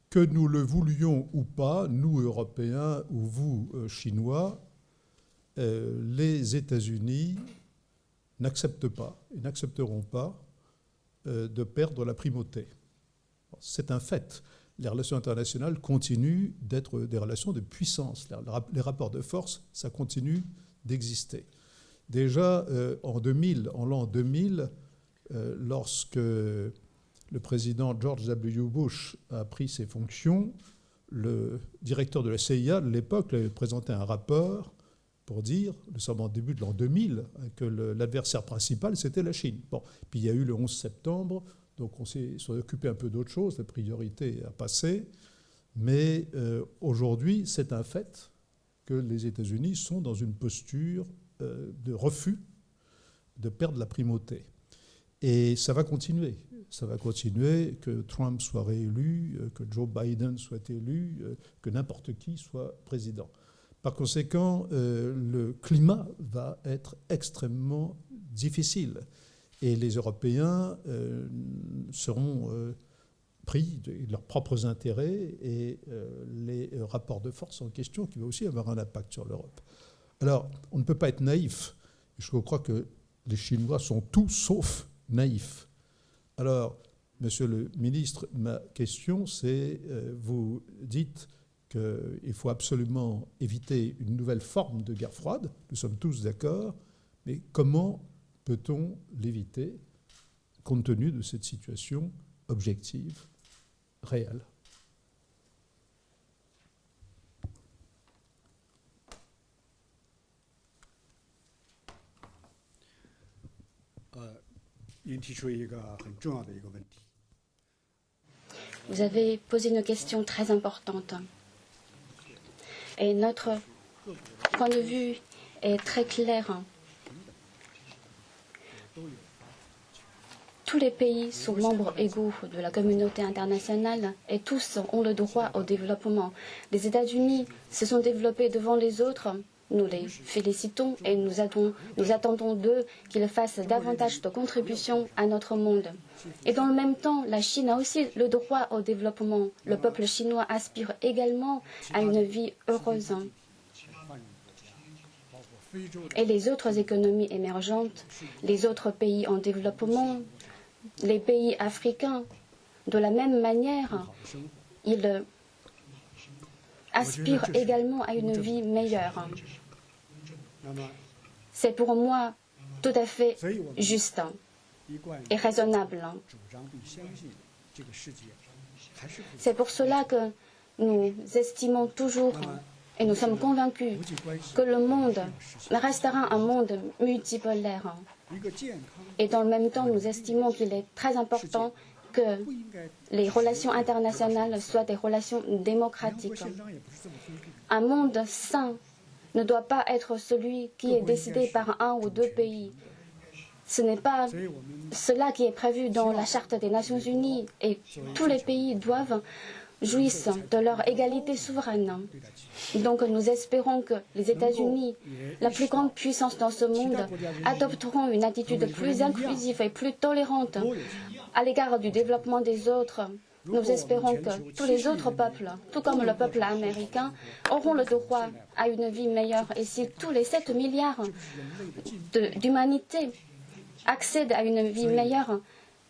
Que nous le voulions ou pas, nous Européens ou vous Chinois, les États-Unis n'acceptent pas et n'accepteront pas de perdre la primauté. C'est un fait. Les relations internationales continuent d'être des relations de puissance. Les rapports de force, ça continue d'exister. Déjà en l'an 2000, lorsque le président George W. Bush a pris ses fonctions, le directeur de la CIA de l'époque avait présenté un rapport pour dire, nous sommes en début de l'an 2000, que l'adversaire principal, c'était la Chine. Bon, puis il y a eu le 11 septembre, donc on s'est occupé un peu d'autre chose, la priorité a passé, mais aujourd'hui, c'est un fait que les États-Unis sont dans une posture de refus de perdre la primauté. Et ça va continuer. Ça va continuer, que Trump soit réélu, que Joe Biden soit élu, que n'importe qui soit président. Par conséquent, le climat va être extrêmement difficile. Et les Européens seront pris de leurs propres intérêts et les rapports de force en question qui vont aussi avoir un impact sur l'Europe. Alors, on ne peut pas être naïf. Je crois que les Chinois sont tout sauf naïfs. Alors, Monsieur le ministre, ma question, c'est, vous dites qu'il faut absolument éviter une nouvelle forme de guerre froide, nous sommes tous d'accord, mais comment peut-on l'éviter compte tenu de cette situation objective, réelle ? Vous avez posé une question très importante. Et notre point de vue est très clair. Tous les pays sont membres égaux de la communauté internationale et tous ont le droit au développement. Les États-Unis se sont développés devant les autres. Nous les félicitons et nous attendons d'eux qu'ils fassent davantage de contributions à notre monde. Et dans le même temps, la Chine a aussi le droit au développement. Le peuple chinois aspire également à une vie heureuse. Et les autres économies émergentes, les autres pays en développement, les pays africains, de la même manière, ils aspirent également à une vie meilleure. C'est pour moi tout à fait juste et raisonnable. C'est pour cela que nous estimons toujours et nous sommes convaincus que le monde restera un monde multipolaire. Et dans le même temps, nous estimons qu'il est très important que les relations internationales soient des relations démocratiques. Un monde sain ne doit pas être celui qui est décidé par un ou deux pays. Ce n'est pas cela qui est prévu dans la Charte des Nations Unies et tous les pays doivent jouir de leur égalité souveraine. Donc nous espérons que les États-Unis, la plus grande puissance dans ce monde, adopteront une attitude plus inclusive et plus tolérante à l'égard du développement des autres. Nous espérons que tous les autres peuples, tout comme le peuple américain, auront le droit à une vie meilleure. Et si tous les 7 milliards d'humanité accèdent à une vie meilleure,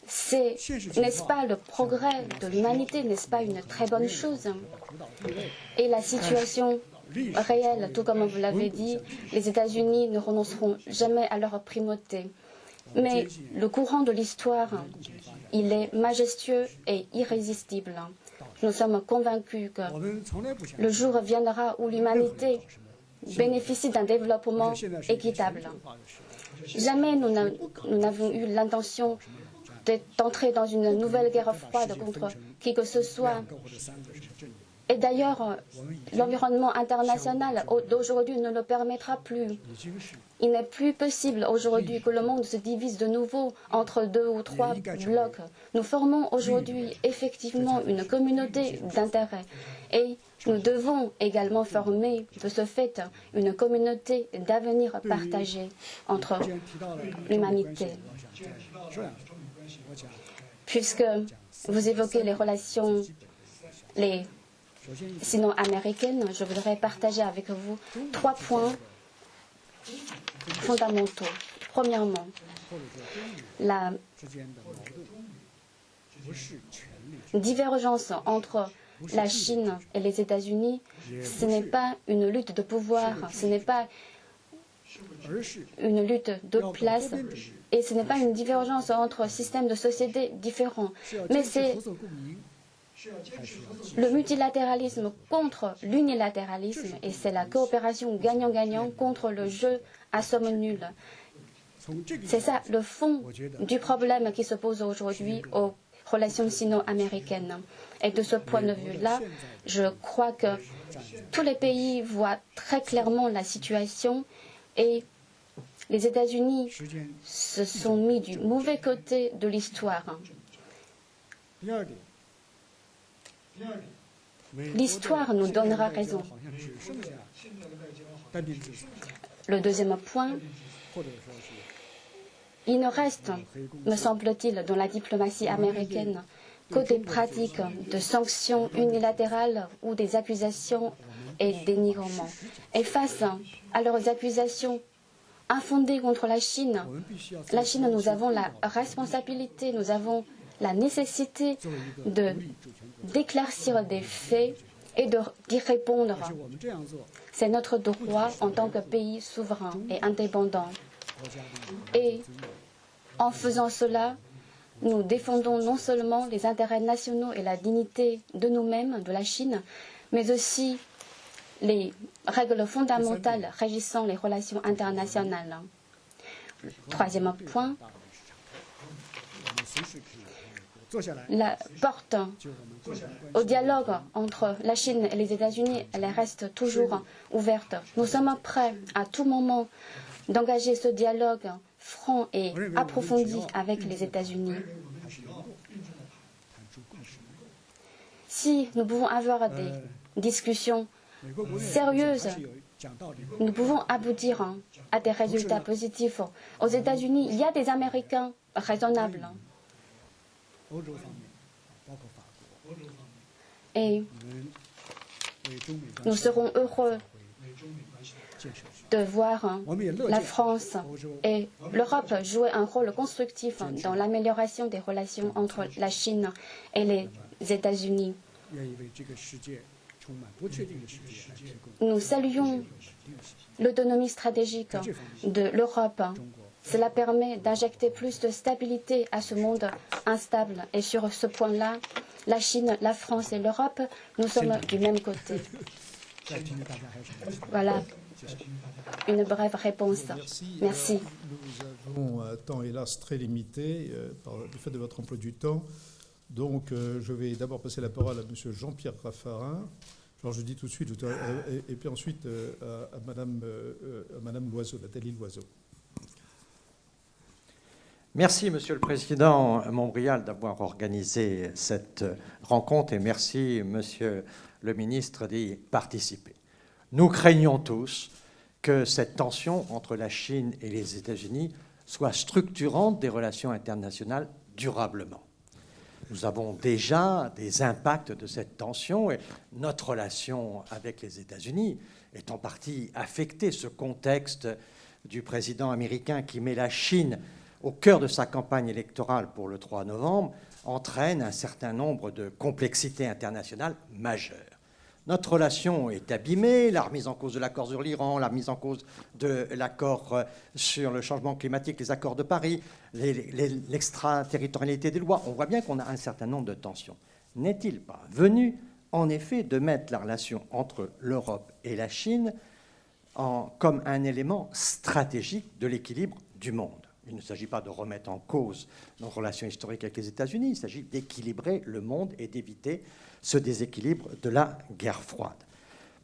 n'est-ce pas le progrès de l'humanité, n'est-ce pas une très bonne chose? Et la situation réelle, tout comme vous l'avez dit, les États-Unis ne renonceront jamais à leur primauté. Mais le courant de l'histoire, il est majestueux et irrésistible. Nous sommes convaincus que le jour viendra où l'humanité bénéficie d'un développement équitable. Jamais nous n'avons eu l'intention d'entrer dans une nouvelle guerre froide contre qui que ce soit. Et d'ailleurs, l'environnement international d'aujourd'hui ne le permettra plus. Il n'est plus possible aujourd'hui que le monde se divise de nouveau entre 2 ou 3 blocs. Nous formons aujourd'hui effectivement une communauté d'intérêts et nous devons également former de ce fait une communauté d'avenir partagé entre l'humanité. Puisque vous évoquez les relations sino-américaines, je voudrais partager avec vous 3 points fondamentaux. Premièrement, la divergence entre la Chine et les États-Unis, ce n'est pas une lutte de pouvoir, ce n'est pas une lutte de place et ce n'est pas une divergence entre systèmes de société différents, mais c'est le multilatéralisme contre l'unilatéralisme et c'est la coopération gagnant-gagnant contre le jeu à somme nulle. C'est ça le fond du problème qui se pose aujourd'hui aux relations sino-américaines. Et de ce point de vue-là, je crois que tous les pays voient très clairement la situation et les États-Unis se sont mis du mauvais côté de l'histoire. L'histoire nous donnera raison. Le deuxième point, il ne reste, me semble-t-il, dans la diplomatie américaine que des pratiques de sanctions unilatérales ou des accusations et dénigrements. Et face à leurs accusations infondées contre la Chine, nous avons la responsabilité, nous avons la nécessité d'éclaircir des faits et d'y répondre. C'est notre droit en tant que pays souverain et indépendant. Et en faisant cela, nous défendons non seulement les intérêts nationaux et la dignité de nous-mêmes, de la Chine, mais aussi les règles fondamentales régissant les relations internationales. Troisième point, la porte au dialogue entre la Chine et les États-Unis, elle reste toujours ouverte. Nous sommes prêts à tout moment d'engager ce dialogue franc et approfondi avec les États-Unis. Si nous pouvons avoir des discussions sérieuses, nous pouvons aboutir à des résultats positifs. Aux États-Unis, il y a des Américains raisonnables. Et nous serons heureux de voir la France et l'Europe jouer un rôle constructif dans l'amélioration des relations entre la Chine et les États-Unis. Nous saluons l'autonomie stratégique de l'Europe. Cela permet d'injecter plus de stabilité à ce monde instable. Et sur ce point-là, la Chine, la France et l'Europe, nous sommes du même côté. Voilà une brève réponse. Merci. Nous avons un temps, hélas, très limité du fait de votre emploi du temps. Donc, je vais d'abord passer la parole à M. Jean-Pierre Raffarin. Alors, je dis tout de suite, et puis ensuite à Madame Loiseau, Nathalie Loiseau. Merci, Monsieur le Président Montbrial, d'avoir organisé cette rencontre et merci, Monsieur le Ministre, d'y participer. Nous craignons tous que cette tension entre la Chine et les États-Unis soit structurante des relations internationales durablement. Nous avons déjà des impacts de cette tension et notre relation avec les États-Unis est en partie affectée. Ce contexte du président américain qui met la Chine au cœur de sa campagne électorale pour le 3 novembre entraîne un certain nombre de complexités internationales majeures. Notre relation est abîmée, la remise en cause de l'accord sur l'Iran, la remise en cause de l'accord sur le changement climatique, les accords de Paris, l'extraterritorialité des lois. On voit bien qu'on a un certain nombre de tensions. N'est-il pas venu, en effet, de mettre la relation entre l'Europe et la Chine comme un élément stratégique de l'équilibre du monde ? Il ne s'agit pas de remettre en cause nos relations historiques avec les États-Unis, il s'agit d'équilibrer le monde et d'éviter ce déséquilibre de la guerre froide.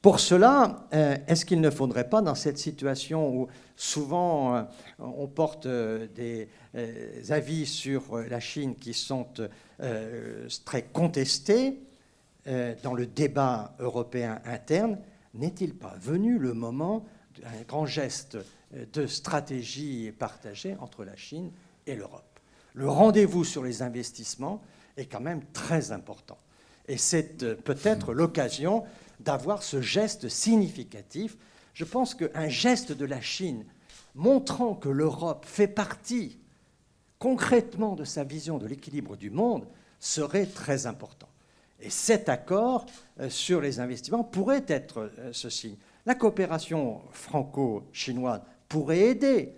Pour cela, est-ce qu'il ne faudrait pas, dans cette situation où souvent on porte des avis sur la Chine qui sont très contestés dans le débat européen interne, n'est-il pas venu le moment d'un grand geste de stratégie partagée entre la Chine et l'Europe? Le rendez-vous sur les investissements est quand même très important. Et c'est peut-être l'occasion d'avoir ce geste significatif. Je pense qu'un geste de la Chine montrant que l'Europe fait partie concrètement de sa vision de l'équilibre du monde serait très important. Et cet accord sur les investissements pourrait être ce signe. La coopération franco-chinoise pourrait aider,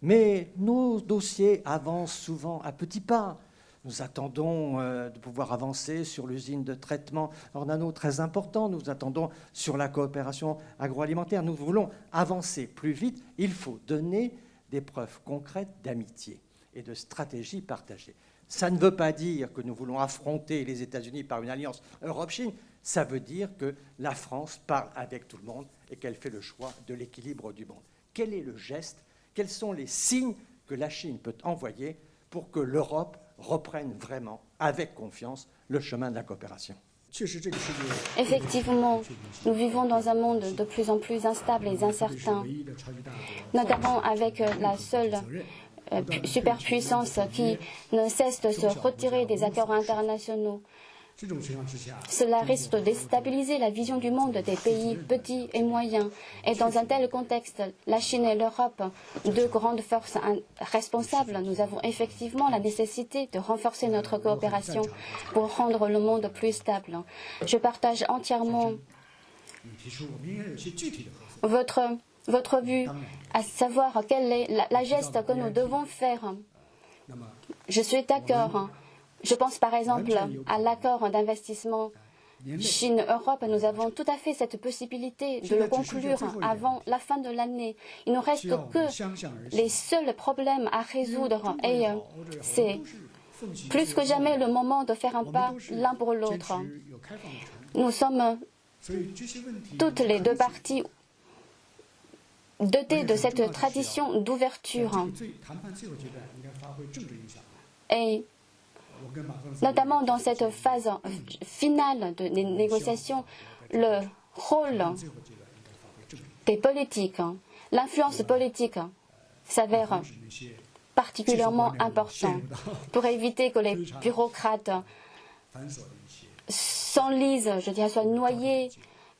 mais nos dossiers avancent souvent à petits pas. Nous attendons de pouvoir avancer sur l'usine de traitement hors nano très important. Nous attendons sur la coopération agroalimentaire. Nous voulons avancer plus vite. Il faut donner des preuves concrètes d'amitié et de stratégie partagée. Ça ne veut pas dire que nous voulons affronter les États-Unis par une alliance Europe-Chine. Ça veut dire que la France parle avec tout le monde et qu'elle fait le choix de l'équilibre du monde. Quel est le geste? Quels sont les signes que la Chine peut envoyer pour que l'Europe reprenne vraiment, avec confiance, le chemin de la coopération? Effectivement, nous vivons dans un monde de plus en plus instable et incertain, notamment avec la seule superpuissance qui ne cesse de se retirer des accords internationaux. Cela risque de déstabiliser la vision du monde des pays petits et moyens. Et dans un tel contexte, la Chine et l'Europe, deux grandes forces responsables, nous avons effectivement la nécessité de renforcer notre coopération pour rendre le monde plus stable. Je partage entièrement votre vue, à savoir quelle est la geste que nous devons faire. Je suis d'accord. Je pense par exemple à l'accord d'investissement Chine-Europe. Nous avons tout à fait cette possibilité de le conclure avant la fin de l'année. Il ne reste que les seuls problèmes à résoudre et c'est plus que jamais le moment de faire un pas l'un pour l'autre. Nous sommes toutes les deux parties dotées de cette tradition d'ouverture. Et notamment dans cette phase finale des négociations, le rôle des politiques, l'influence politique s'avère particulièrement important pour éviter que les bureaucrates s'enlisent, je dirais, soient noyés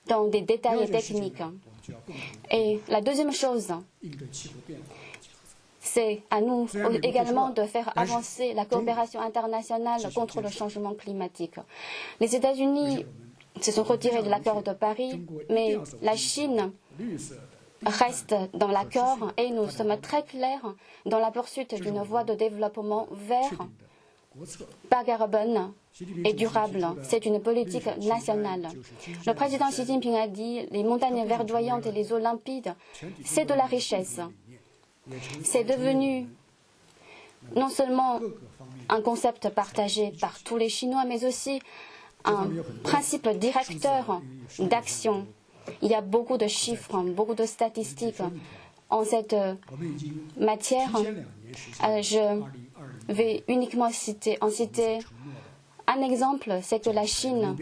dans des détails techniques. Et la deuxième chose, c'est à nous également de faire avancer la coopération internationale contre le changement climatique. Les États-Unis se sont retirés de l'accord de Paris, mais la Chine reste dans l'accord et nous sommes très clairs dans la poursuite d'une voie de développement vert, bas carbone et durable. C'est une politique nationale. Le président Xi Jinping a dit les montagnes verdoyantes et les eaux limpides, c'est de la richesse. C'est devenu non seulement un concept partagé par tous les Chinois, mais aussi un principe directeur d'action. Il y a beaucoup de chiffres, beaucoup de statistiques en cette matière. Je vais uniquement citer un exemple, c'est que la Chine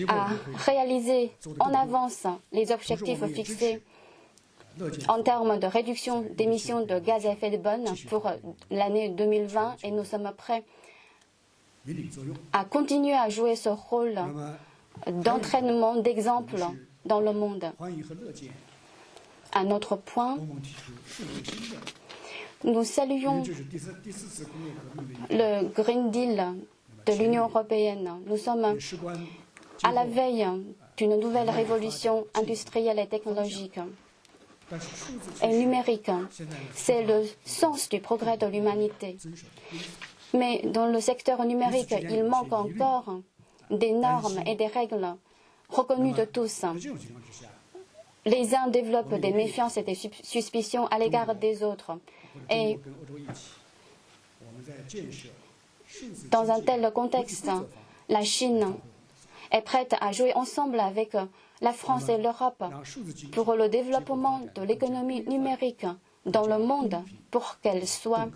a réalisé en avance les objectifs fixés en termes de réduction d'émissions de gaz à effet de serre pour l'année 2020 et nous sommes prêts à continuer à jouer ce rôle d'entraînement, d'exemple dans le monde. Un autre point, nous saluons le Green Deal de l'Union européenne. Nous sommes à la veille d'une nouvelle révolution industrielle et technologique et numérique. C'est le sens du progrès de l'humanité. Mais dans le secteur numérique, il manque encore des normes et des règles reconnues de tous. les uns développent des méfiances et des suspicions à l'égard des autres. Et dans un tel contexte, la Chine est prête à jouer ensemble avec la France et l'Europe pour le développement de l'économie numérique dans le monde, pour qu'elle soit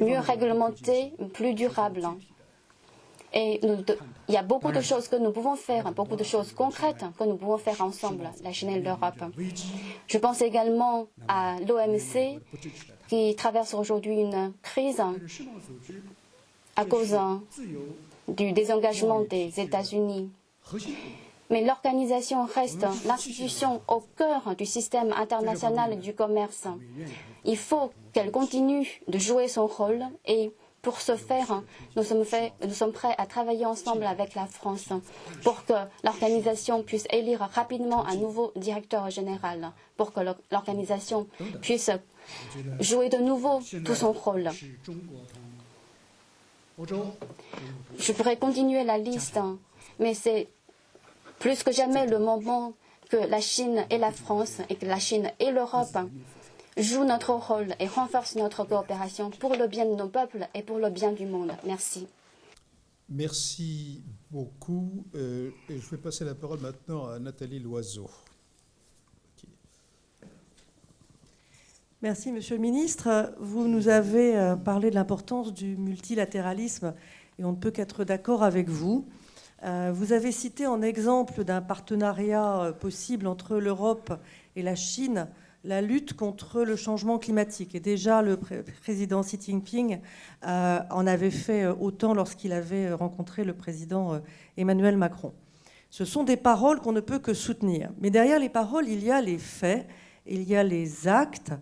mieux réglementée, plus durable. Et il y a beaucoup de choses que nous pouvons faire, beaucoup de choses concrètes que nous pouvons faire ensemble, la Chine et l'Europe. Je pense également à l'OMC qui traverse aujourd'hui une crise à cause du désengagement des États-Unis. Mais l'organisation reste l'institution au cœur du système international du commerce. Il faut qu'elle continue de jouer son rôle et pour ce faire, nous sommes prêts à travailler ensemble avec la France pour que l'organisation puisse élire rapidement un nouveau directeur général, pour que l'organisation puisse jouer de nouveau tout son rôle. Je pourrais continuer la liste, mais c'est plus que jamais le moment que la Chine et la France et que la Chine et l'Europe jouent notre rôle et renforcent notre coopération pour le bien de nos peuples et pour le bien du monde. Merci. Merci beaucoup. Et je vais passer la parole maintenant à Nathalie Loiseau. Merci, Monsieur le Ministre. Vous nous avez parlé de l'importance du multilatéralisme et on ne peut qu'être d'accord avec vous. Vous avez cité en exemple d'un partenariat possible entre l'Europe et la Chine la lutte contre le changement climatique. Et déjà, le président Xi Jinping en avait fait autant lorsqu'il avait rencontré le président Emmanuel Macron. Ce sont des paroles qu'on ne peut que soutenir. Mais derrière les paroles, il y a les faits, il y a les actes,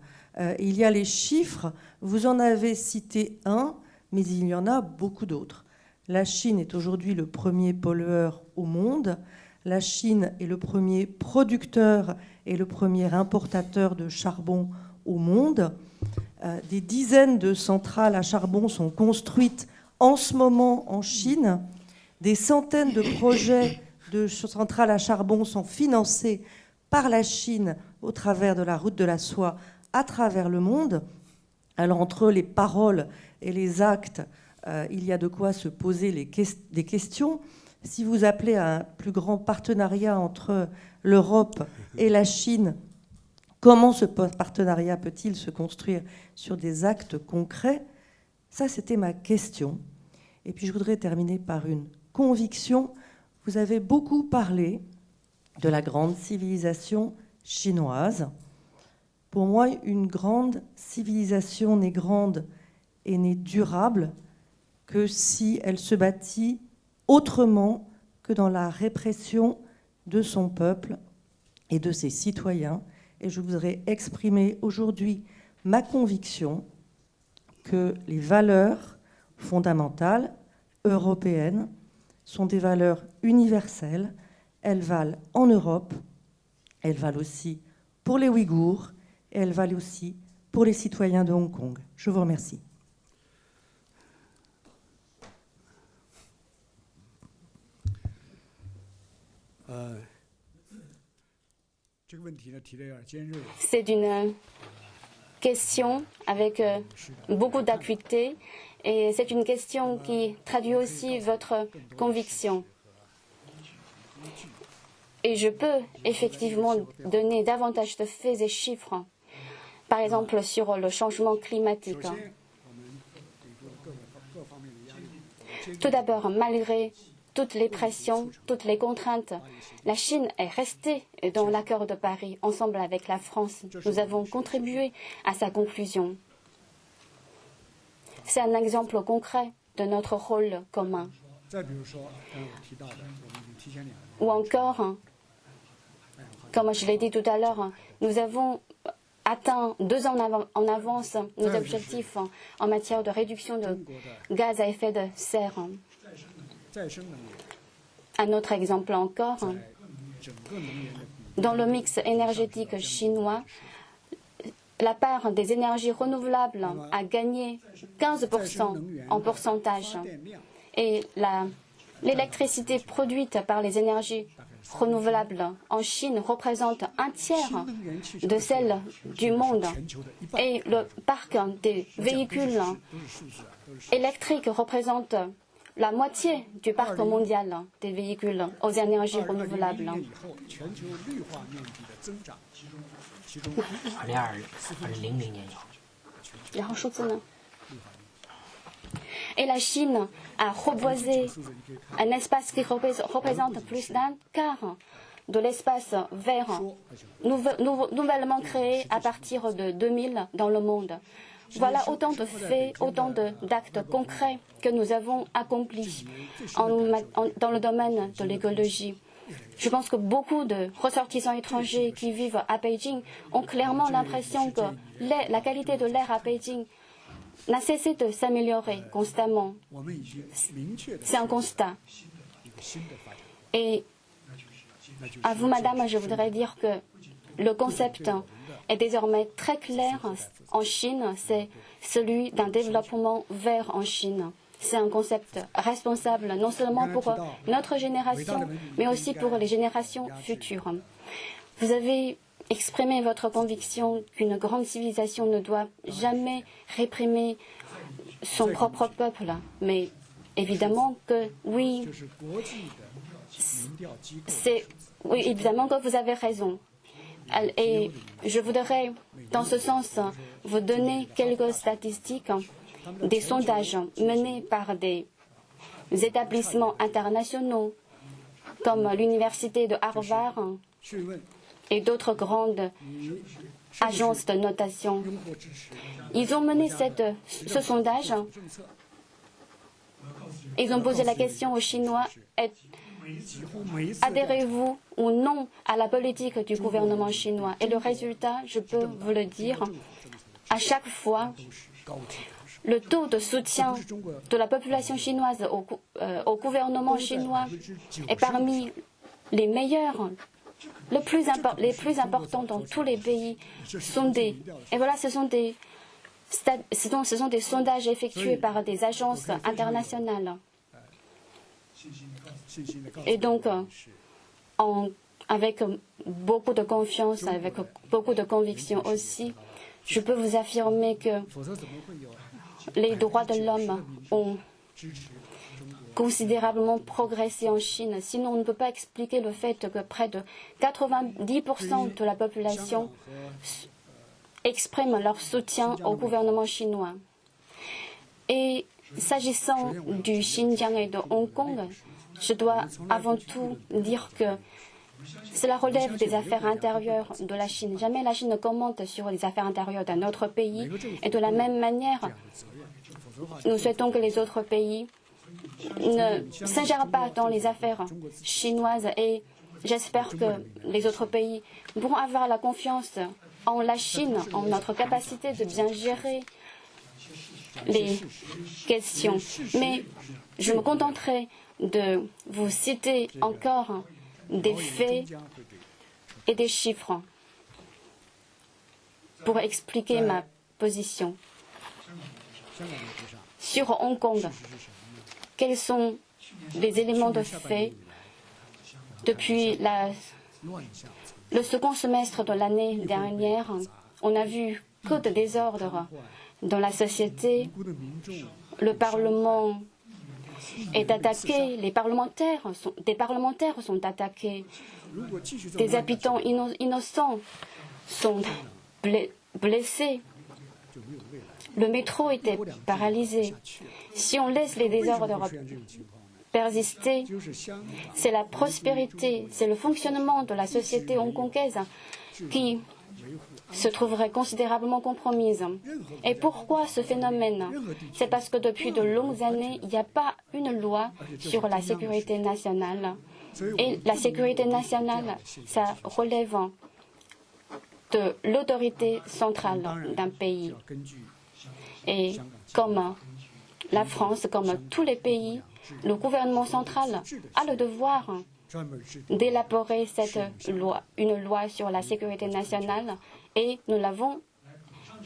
il y a les chiffres. Vous en avez cité un, mais il y en a beaucoup d'autres. La Chine est aujourd'hui le premier pollueur au monde. La Chine est le premier producteur et le premier importateur de charbon au monde. Des dizaines de centrales à charbon sont construites en ce moment en Chine. Des centaines de projets de centrales à charbon sont financés par la Chine au travers de la route de la soie à travers le monde. Alors entre les paroles et les actes, il y a de quoi se poser des questions. Si vous appelez à un plus grand partenariat entre l'Europe et la Chine, comment ce partenariat peut-il se construire sur des actes concrets? Ça, c'était ma question. Et puis, je voudrais terminer par une conviction. Vous avez beaucoup parlé de la grande civilisation chinoise. Pour moi, une grande civilisation n'est grande et n'est durable que si elle se bâtit autrement que dans la répression de son peuple et de ses citoyens. Et je voudrais exprimer aujourd'hui ma conviction que les valeurs fondamentales européennes sont des valeurs universelles. Elles valent en Europe, elles valent aussi pour les Ouïghours, et elles valent aussi pour les citoyens de Hong Kong. Je vous remercie. C'est une question avec beaucoup d'acuité et c'est une question qui traduit aussi votre conviction. Et je peux effectivement donner davantage de faits et chiffres, par exemple sur le changement climatique. Tout d'abord, malgré toutes les pressions, toutes les contraintes, la Chine est restée dans l'accord de Paris, ensemble avec la France. Nous avons contribué à sa conclusion. C'est un exemple concret de notre rôle commun. Ou encore, comme je l'ai dit tout à l'heure, nous avons atteint 2 ans en avance nos objectifs en matière de réduction de gaz à effet de serre. Un autre exemple encore, dans le mix énergétique chinois, la part des énergies renouvelables a gagné 15% en pourcentage. Et l'électricité produite par les énergies renouvelables en Chine représente un tiers de celle du monde et le parc des véhicules électriques représente la moitié du parc mondial des véhicules aux énergies renouvelables. Et la Chine a reboisé un espace qui représente plus d'un quart de l'espace vert nouvellement créé à partir de 2000 dans le monde. Voilà autant de faits, autant d'actes concrets que nous avons accomplis dans le domaine de l'écologie. Je pense que beaucoup de ressortissants étrangers qui vivent à Beijing ont clairement l'impression que la qualité de l'air à Beijing n'a cessé de s'améliorer constamment. C'est un constat. Et à vous, madame, je voudrais dire que le concept est désormais très clair en Chine, c'est celui d'un développement vert en Chine. C'est un concept responsable non seulement pour notre génération, mais aussi pour les générations futures. Vous avez exprimé votre conviction qu'une grande civilisation ne doit jamais réprimer son propre peuple. Mais évidemment que oui, évidemment que vous avez raison. Et je voudrais, dans ce sens, vous donner quelques statistiques des sondages menés par des établissements internationaux comme l'université de Harvard et d'autres grandes agences de notation. Ils ont mené ce sondage. Ils ont posé la question aux Chinois: adhérez-vous ou non à la politique du gouvernement chinois? Et le résultat, je peux vous le dire, à chaque fois, le taux de soutien de la population chinoise au gouvernement chinois est parmi les meilleurs, les plus importants dans tous les pays sondés. Et voilà, ce sont des sondages effectués par des agences internationales. Et donc, avec beaucoup de confiance, avec beaucoup de conviction aussi, je peux vous affirmer que les droits de l'homme ont considérablement progressé en Chine. Sinon, on ne peut pas expliquer le fait que près de 90% de la population exprime leur soutien au gouvernement chinois. Et s'agissant du Xinjiang et de Hong Kong, je dois avant tout dire que cela relève des affaires intérieures de la Chine. Jamais la Chine ne commente sur les affaires intérieures d'un autre pays. Et de la même manière, nous souhaitons que les autres pays ne s'ingèrent pas dans les affaires chinoises. Et j'espère que les autres pays pourront avoir la confiance en la Chine, en notre capacité de bien gérer les questions. Mais je me contenterai de vous citer encore des faits et des chiffres pour expliquer ma position. Sur Hong Kong, quels sont les éléments de fait depuis le second semestre de l'année dernière? On a vu que de désordre dans la société. Le Parlement est attaqué, des parlementaires sont attaqués, des habitants innocents sont blessés. Le métro était paralysé. Si on laisse les désordres persister, c'est la prospérité, c'est le fonctionnement de la société hongkongaise qui se trouverait considérablement compromise. Et pourquoi ce phénomène? C'est parce que depuis de longues années, il n'y a pas une loi sur la sécurité nationale. Et la sécurité nationale, ça relève de l'autorité centrale d'un pays. Et comme la France, comme tous les pays, le gouvernement central a le devoir d'élaborer une loi sur la sécurité nationale, et nous l'avons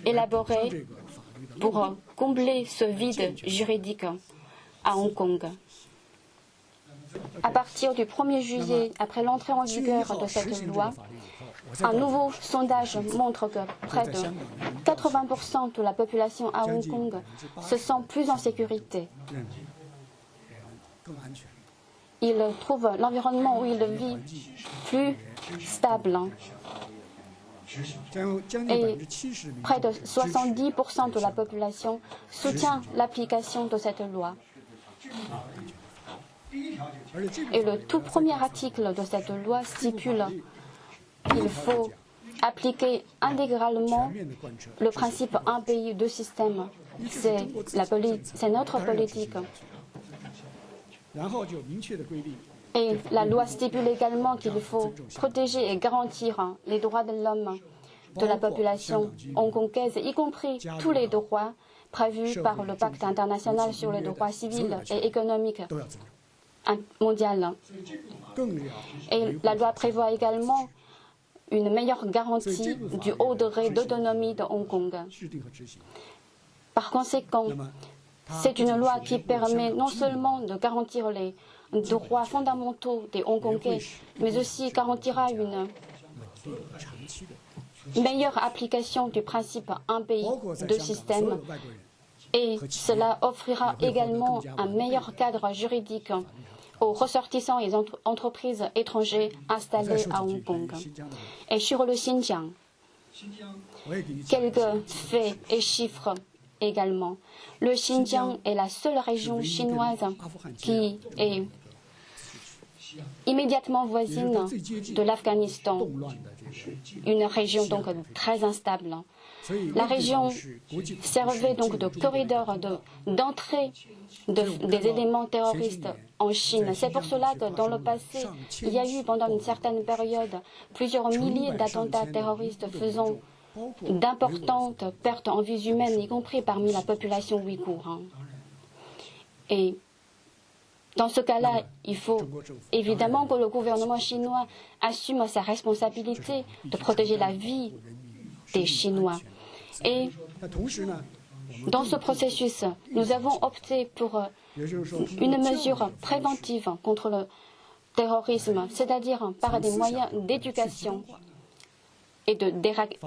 élaborée pour combler ce vide juridique à Hong Kong. À partir du 1er juillet, après l'entrée en vigueur de cette loi, un nouveau sondage montre que près de 80% de la population à Hong Kong se sent plus en sécurité. Il trouve l'environnement où il vit plus stable. Et près de 70% de la population soutient l'application de cette loi. Et le tout premier article de cette loi stipule qu'il faut appliquer intégralement le principe un pays, deux systèmes. C'est notre politique. Et la loi stipule également qu'il faut protéger et garantir les droits de l'homme de la population hongkongaise, y compris tous les droits prévus par le Pacte international sur les droits civils et économiques mondial. Et la loi prévoit également une meilleure garantie du haut degré d'autonomie de Hong Kong. Par conséquent, c'est une loi qui permet non seulement de garantir les droits fondamentaux des Hongkongais, mais aussi garantira une meilleure application du principe un pays, deux systèmes. Et cela offrira également un meilleur cadre juridique aux ressortissants et entreprises étrangers installés à Hong Kong. Et sur le Xinjiang, quelques faits et chiffres également. Le Xinjiang est la seule région chinoise qui est immédiatement voisine de l'Afghanistan, une région donc très instable. La région servait donc de corridor d'entrée des éléments terroristes en Chine. C'est pour cela que dans le passé, il y a eu pendant une certaine période plusieurs milliers d'attentats terroristes faisant d'importantes pertes en vies humaines, y compris parmi la population ouïghour. Et dans ce cas-là, il faut évidemment que le gouvernement chinois assume sa responsabilité de protéger la vie des Chinois. Et dans ce processus, nous avons opté pour une mesure préventive contre le terrorisme, c'est-à-dire par des moyens d'éducation et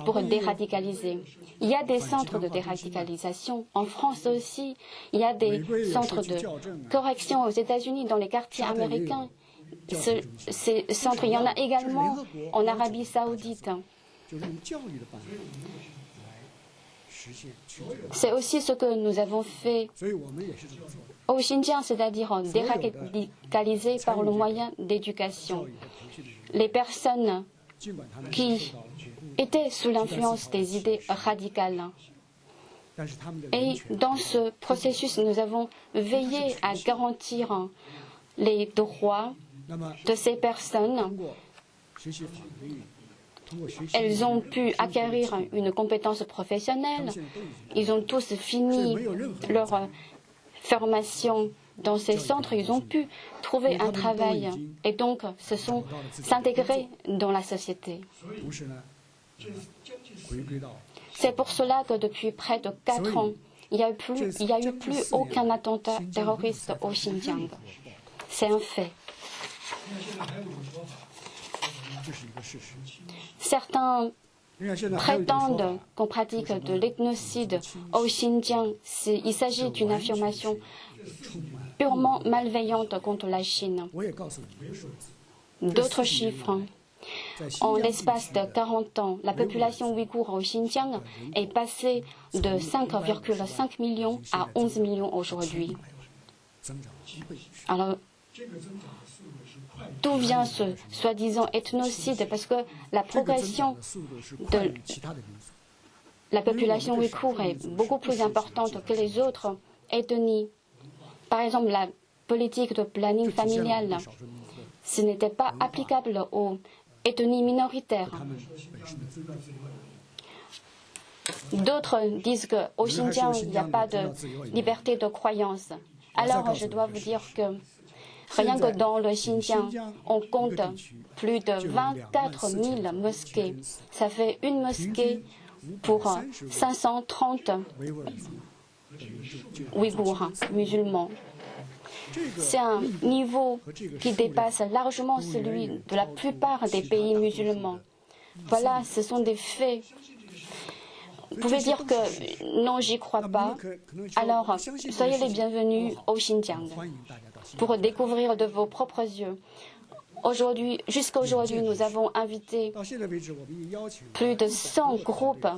pour déradicaliser. Il y a des centres de déradicalisation. En France aussi, il y a des centres de correction aux États-Unis, dans les quartiers américains. Ces centres, il y en a également en Arabie Saoudite. C'est aussi ce que nous avons fait au Xinjiang, c'est-à-dire déradicaliser par le moyen d'éducation. Les personnes qui étaient sous l'influence des idées radicales. Et dans ce processus, nous avons veillé à garantir les droits de ces personnes. Elles ont pu acquérir une compétence professionnelle. Ils ont tous fini leur formation dans ces centres. Ils ont pu trouver un travail et donc s'intégrer dans la société. C'est pour cela que depuis près de 4 ans, il n'y a eu plus aucun attentat terroriste au Xinjiang. C'est un fait. Certains prétendent qu'on pratique de l'ethnocide au Xinjiang. Il s'agit d'une affirmation purement malveillante contre la Chine. D'autres chiffres. En l'espace de 40 ans, la population ouïghour au Xinjiang est passée de 5,5 millions à 11 millions aujourd'hui. Alors, d'où vient ce soi-disant ethnocide? Parce que la progression de la population ouïghour est beaucoup plus importante que les autres ethnies. Par exemple, la politique de planning familial, ce n'était pas applicable aux ethnies minoritaires. D'autres disent qu'au Xinjiang, il n'y a pas de liberté de croyance. Alors, je dois vous dire que rien que dans le Xinjiang, on compte plus de 24 000 mosquées. Ça fait une mosquée pour 530 Ouïghours musulmans. C'est un niveau qui dépasse largement celui de la plupart des pays musulmans. Voilà, ce sont des faits. Vous pouvez dire que non, j'y crois pas. Alors, soyez les bienvenus au Xinjiang pour découvrir de vos propres yeux. Jusqu'à aujourd'hui, nous avons invité plus de 100 groupes,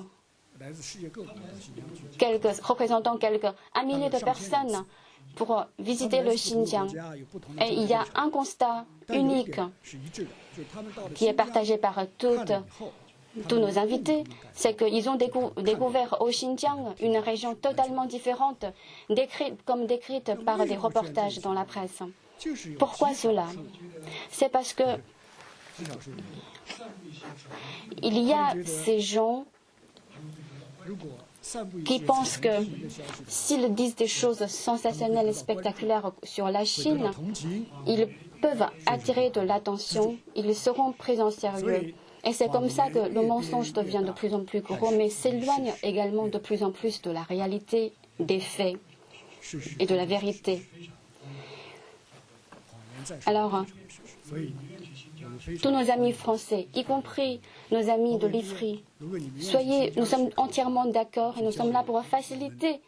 représentant un millier de personnes pour visiter le Xinjiang. Et il y a un constat unique qui est partagé par tous nos invités, c'est qu'ils ont découvert au Xinjiang une région totalement différente, décrite par des reportages dans la presse. Pourquoi cela? C'est parce que il y a ces gens qui pensent que s'ils disent des choses sensationnelles et spectaculaires sur la Chine, ils peuvent attirer de l'attention, ils seront pris en sérieux. Et c'est comme ça que le mensonge devient de plus en plus gros, mais s'éloigne également de plus en plus de la réalité, des faits et de la vérité. Alors, tous nos amis français, y compris nos amis de l'IFRI, nous sommes entièrement d'accord et nous sommes là pour faciliter,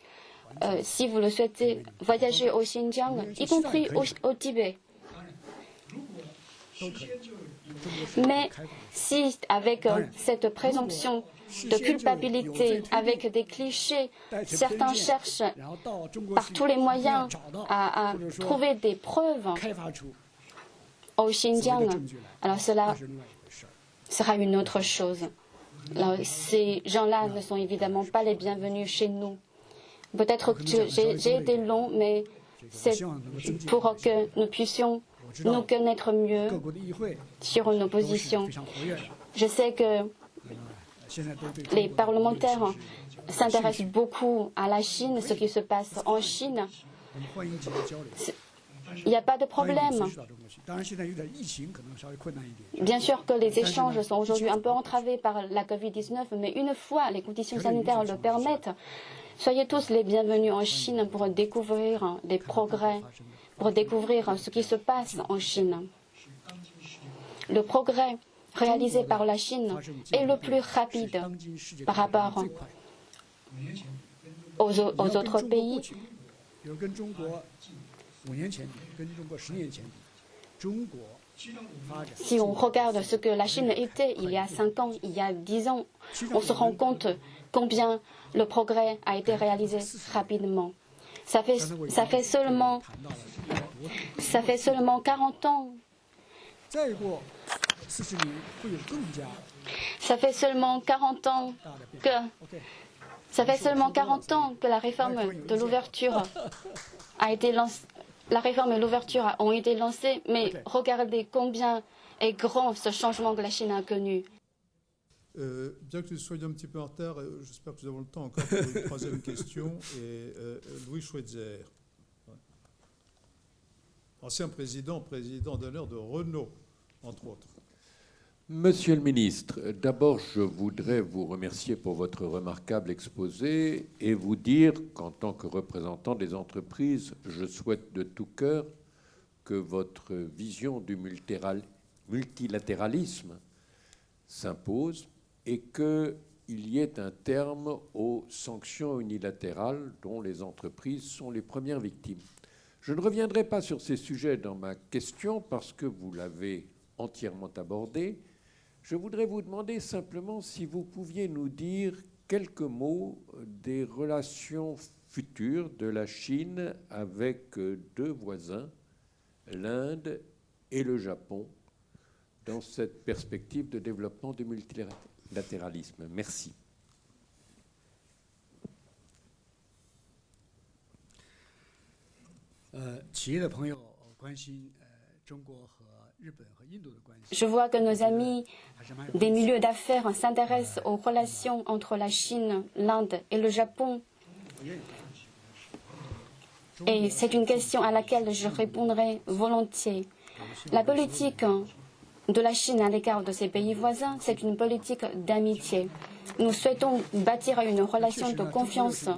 si vous le souhaitez, voyager au Xinjiang, y compris au Tibet. Mais si, avec cette présomption de culpabilité, avec des clichés, certains cherchent par tous les moyens à trouver des preuves au Xinjiang, alors cela sera une autre chose. Alors, ces gens-là ne sont évidemment pas les bienvenus chez nous. Peut-être que j'ai été long, mais c'est pour que nous puissions nous connaître mieux sur nos positions. Je sais que les parlementaires s'intéressent beaucoup à la Chine, ce qui se passe en Chine. Il n'y a pas de problème. Bien sûr que les échanges sont aujourd'hui un peu entravés par la Covid-19, mais une fois les conditions sanitaires le permettent, soyez tous les bienvenus en Chine pour découvrir des progrès, pour découvrir ce qui se passe en Chine. Le progrès réalisé par la Chine est le plus rapide par rapport aux autres pays. Si on regarde ce que la Chine était il y a 5 ans, il y a 10 ans, on se rend compte combien le progrès a été réalisé rapidement. Ça fait seulement 40 ans. Ça fait seulement 40 ans que la réforme de l'ouverture a été lancée. La réforme et l'ouverture ont été lancées, mais regardez combien est grand ce changement que la Chine a connu. Bien que nous soyons un petit peu en retard, j'espère que nous avons le temps encore pour une troisième question. Et Louis Schweitzer, ancien président d'honneur de Renault, entre autres. Monsieur le ministre, d'abord, je voudrais vous remercier pour votre remarquable exposé et vous dire qu'en tant que représentant des entreprises, je souhaite de tout cœur que votre vision du multilatéralisme s'impose et qu'il y ait un terme aux sanctions unilatérales dont les entreprises sont les premières victimes. Je ne reviendrai pas sur ces sujets dans ma question parce que vous l'avez entièrement abordé. Je voudrais vous demander simplement si vous pouviez nous dire quelques mots des relations futures de la Chine avec deux voisins, l'Inde et le Japon, dans cette perspective de développement du multilatéralisme. Merci. Je vois que nos amis des milieux d'affaires s'intéressent aux relations entre la Chine, l'Inde et le Japon. Et c'est une question à laquelle je répondrai volontiers. La politique de la Chine à l'égard de ses pays voisins, c'est une politique d'amitié. Nous souhaitons bâtir une relation de confiance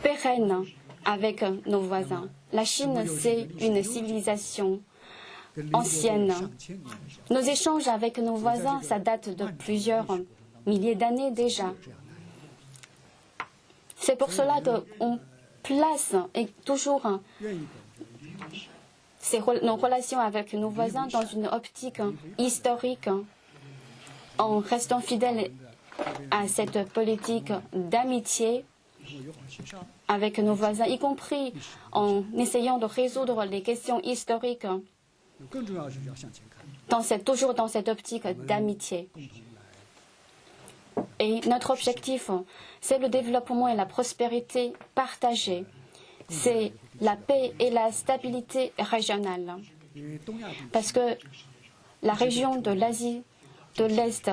pérenne avec nos voisins. La Chine, c'est une civilisation ancienne. Nos échanges avec nos voisins, ça date de plusieurs milliers d'années déjà. C'est pour cela qu'on place et toujours nos relations avec nos voisins dans une optique historique, en restant fidèles à cette politique d'amitié avec nos voisins, y compris en essayant de résoudre les questions historiques, toujours dans cette optique d'amitié. Et notre objectif, c'est le développement et la prospérité partagée. C'est la paix et la stabilité régionale. Parce que la région de l'Asie de l'Est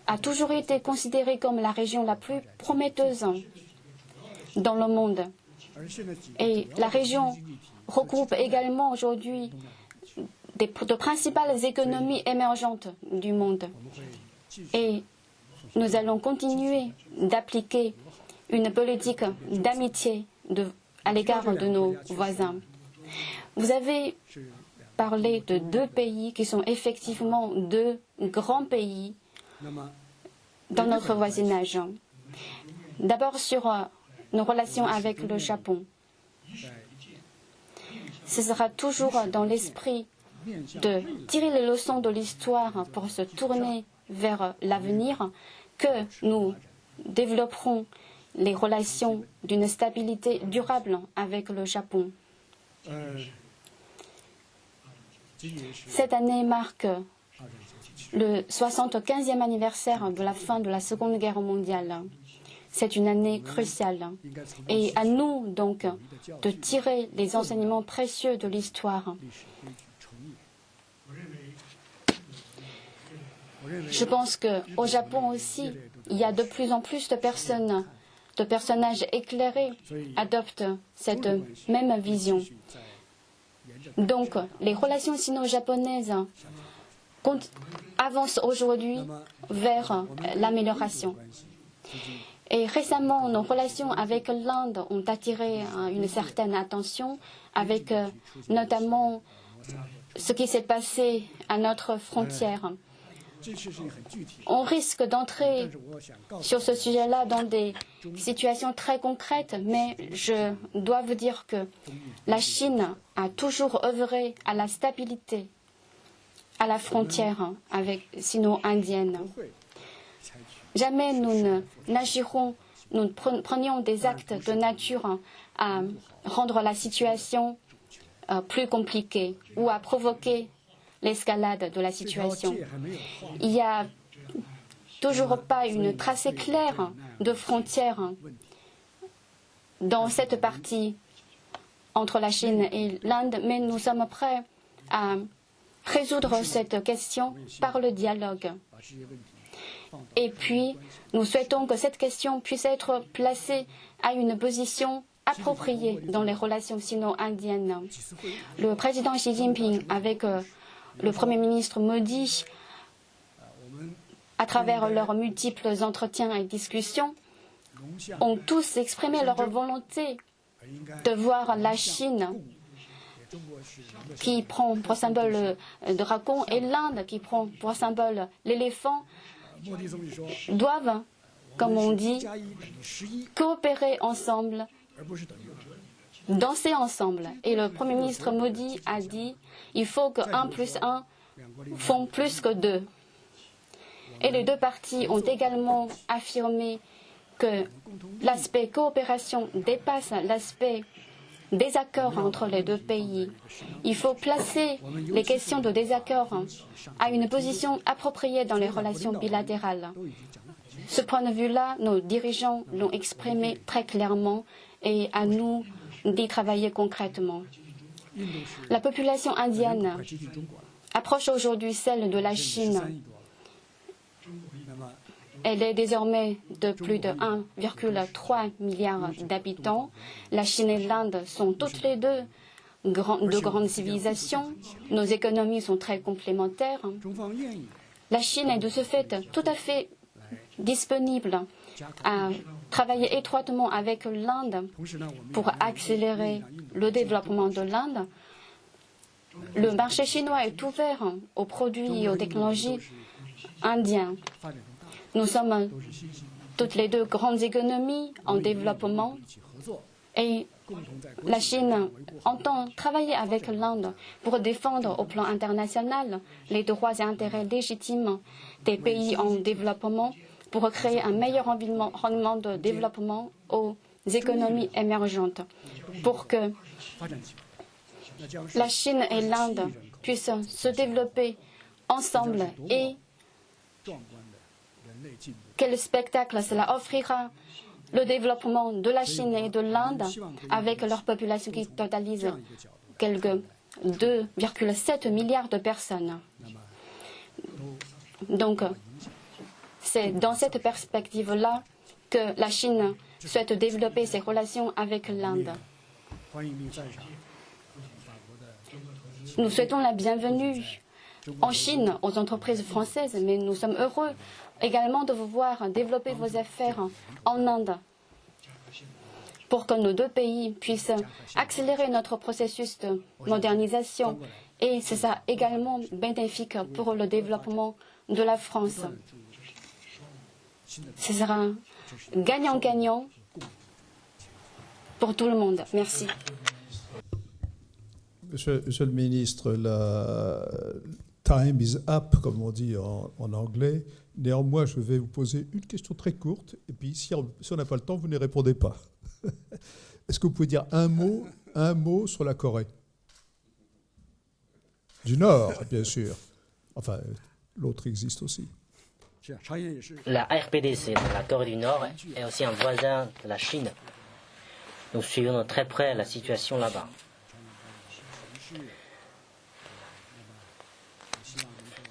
a toujours été considérée comme la région la plus prometteuse dans le monde. Et la région regroupe également aujourd'hui de principales économies émergentes du monde. Et nous allons continuer d'appliquer une politique d'amitié à l'égard de nos voisins. Vous avez parlé de deux pays qui sont effectivement deux grands pays dans notre voisinage. D'abord sur nos relations avec le Japon. Ce sera toujours dans l'esprit de tirer les leçons de l'histoire pour se tourner vers l'avenir que nous développerons les relations d'une stabilité durable avec le Japon. Cette année marque le 75e anniversaire de la fin de la Seconde Guerre mondiale. C'est une année cruciale. Et à nous, donc, de tirer les enseignements précieux de l'histoire. Je pense qu'au Japon aussi, il y a de plus en plus de personnages éclairés adoptent cette même vision. Donc, les relations sino-japonaises avancent aujourd'hui vers l'amélioration. Et récemment, nos relations avec l'Inde ont attiré une certaine attention, avec notamment ce qui s'est passé à notre frontière. On risque d'entrer sur ce sujet-là dans des situations très concrètes, mais je dois vous dire que la Chine a toujours œuvré à la stabilité à la frontière sino-indienne. Jamais nous n'agirons, nous prenions des actes de nature à rendre la situation plus compliquée ou à provoquer l'escalade de la situation. Il n'y a toujours pas une tracée claire de frontières dans cette partie entre la Chine et l'Inde, mais nous sommes prêts à résoudre cette question par le dialogue. Et puis, nous souhaitons que cette question puisse être placée à une position appropriée dans les relations sino-indiennes. Le président Xi Jinping, avec le Premier ministre Modi, à travers leurs multiples entretiens et discussions, ont tous exprimé leur volonté de voir la Chine qui prend pour symbole le dragon et l'Inde qui prend pour symbole l'éléphant doivent, comme on dit, coopérer ensemble, danser ensemble. Et le Premier ministre Modi a dit il faut que 1 + 1 font plus que 2. Et les deux parties ont également affirmé que l'aspect coopération dépasse l'aspect désaccord entre les deux pays. Il faut placer les questions de désaccord à une position appropriée dans les relations bilatérales. Ce point de vue-là, nos dirigeants l'ont exprimé très clairement et à nous d'y travailler concrètement. La population indienne approche aujourd'hui celle de la Chine. Elle est désormais de plus de 1,3 milliard d'habitants. La Chine et l'Inde sont toutes les deux de grandes civilisations. Nos économies sont très complémentaires. La Chine est de ce fait tout à fait disponible à travailler étroitement avec l'Inde pour accélérer le développement de l'Inde. Le marché chinois est ouvert aux produits et aux technologies indiens. Nous sommes toutes les deux grandes économies en développement et la Chine entend travailler avec l'Inde pour défendre au plan international les droits et intérêts légitimes des pays en développement pour créer un meilleur environnement de développement aux économies émergentes, pour que la Chine et l'Inde puissent se développer ensemble et quel spectacle cela offrira le développement de la Chine et de l'Inde avec leur population qui totalise quelques 2,7 milliards de personnes. Donc, c'est dans cette perspective-là que la Chine souhaite développer ses relations avec l'Inde. Nous souhaitons la bienvenue en Chine aux entreprises françaises, mais nous sommes heureux également de vous voir développer vos affaires en Inde pour que nos deux pays puissent accélérer notre processus de modernisation. Et c'est ça également bénéfique pour le développement de la France. Ce sera gagnant-gagnant pour tout le monde. Merci. Monsieur le ministre, la time is up, comme on dit en anglais. Néanmoins, je vais vous poser une question très courte. Et puis, si on n'a pas le temps, vous ne répondez pas. Est-ce que vous pouvez dire un mot sur la Corée du Nord, bien sûr. Enfin, l'autre existe aussi. La RPDC de la Corée du Nord est aussi un voisin de la Chine. Nous suivons de très près la situation là-bas.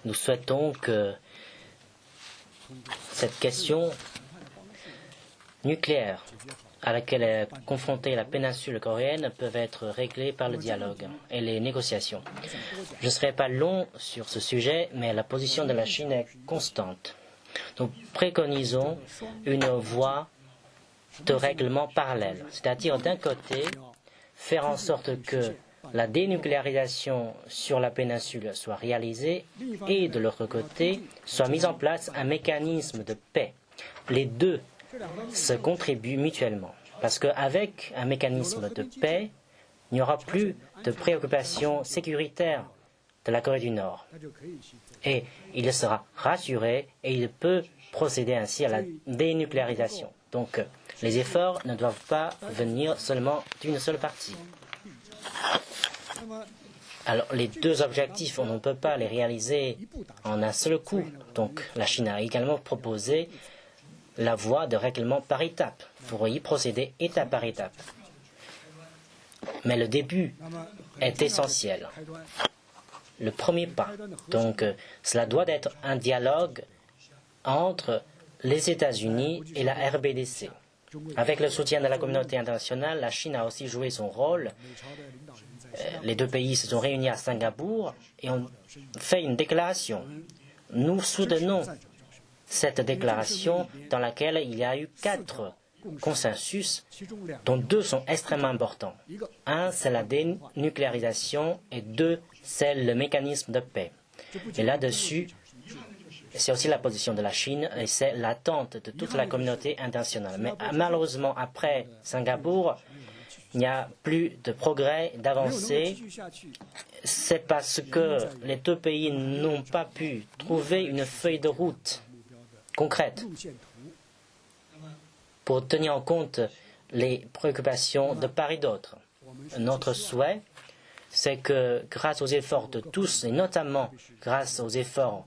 Nous souhaitons que cette question nucléaire à laquelle est confrontée la péninsule coréenne peut être réglée par le dialogue et les négociations. Je ne serai pas long sur ce sujet, mais la position de la Chine est constante. Nous préconisons une voie de règlement parallèle, c'est-à-dire d'un côté, faire en sorte que la dénucléarisation sur la péninsule soit réalisée et de l'autre côté, soit mis en place un mécanisme de paix. Les deux se contribuent mutuellement parce qu'avec un mécanisme de paix, il n'y aura plus de préoccupations sécuritaires de la Corée du Nord. Et il sera rassuré et il peut procéder ainsi à la dénucléarisation. Donc, les efforts ne doivent pas venir seulement d'une seule partie. Alors, les deux objectifs, on ne peut pas les réaliser en un seul coup. Donc, la Chine a également proposé la voie de règlement par étapes, pour y procéder étape par étape. Mais le début est essentiel. Le premier pas. Donc, cela doit être un dialogue entre les États-Unis et la RBDC. Avec le soutien de la communauté internationale, la Chine a aussi joué son rôle. Les deux pays se sont réunis à Singapour et ont fait une déclaration. Nous soutenons cette déclaration dans laquelle il y a eu 4 consensus, dont 2 sont extrêmement importants. 1, c'est la dénucléarisation et 2, c'est le mécanisme de paix. Et là-dessus, c'est aussi la position de la Chine et c'est l'attente de toute la communauté internationale. Mais malheureusement, après Singapour, il n'y a plus de progrès, d'avancée. C'est parce que les deux pays n'ont pas pu trouver une feuille de route concrète pour tenir en compte les préoccupations de part et d'autre. Notre souhait, c'est que grâce aux efforts de tous, et notamment grâce aux efforts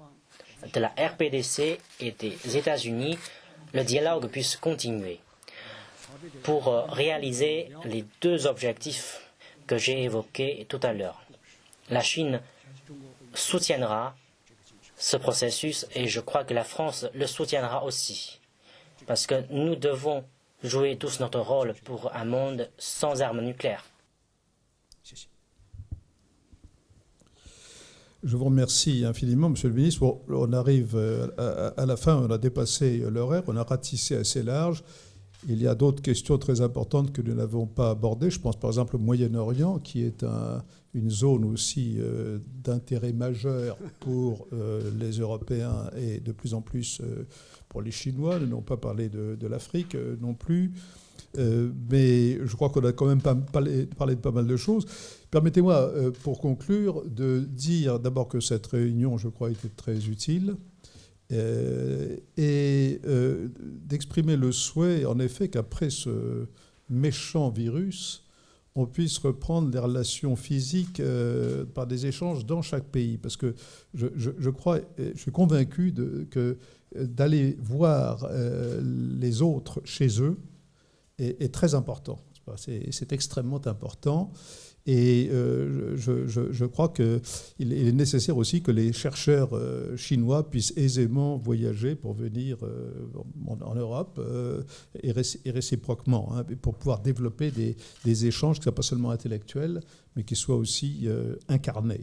de la RPDC et des États-Unis, le dialogue puisse continuer pour réaliser les 2 objectifs que j'ai évoqués tout à l'heure. La Chine soutiendra ce processus et je crois que la France le soutiendra aussi. Parce que nous devons jouer tous notre rôle pour un monde sans armes nucléaires. Je vous remercie infiniment, Monsieur le Ministre. Bon, on arrive à la fin, on a dépassé l'horaire, on a ratissé assez large. Il y a d'autres questions très importantes que nous n'avons pas abordées. Je pense par exemple au Moyen-Orient, qui est une zone aussi d'intérêt majeur pour les Européens et de plus en plus pour les Chinois. Nous n'avons pas parlé de l'Afrique non plus. Mais je crois qu'on a quand même parlé de pas mal de choses. Permettez-moi, pour conclure, de dire d'abord que cette réunion, je crois, était très utile et d'exprimer le souhait, en effet, qu'après ce méchant virus, on puisse reprendre les relations physiques par des échanges dans chaque pays. Parce que je crois, je suis convaincu que d'aller voir les autres chez eux est très important. C'est extrêmement important. Et je crois qu'il est nécessaire aussi que les chercheurs chinois puissent aisément voyager pour venir en Europe et réciproquement, hein, pour pouvoir développer des échanges qui ne soient pas seulement intellectuels, mais qui soient aussi incarnés,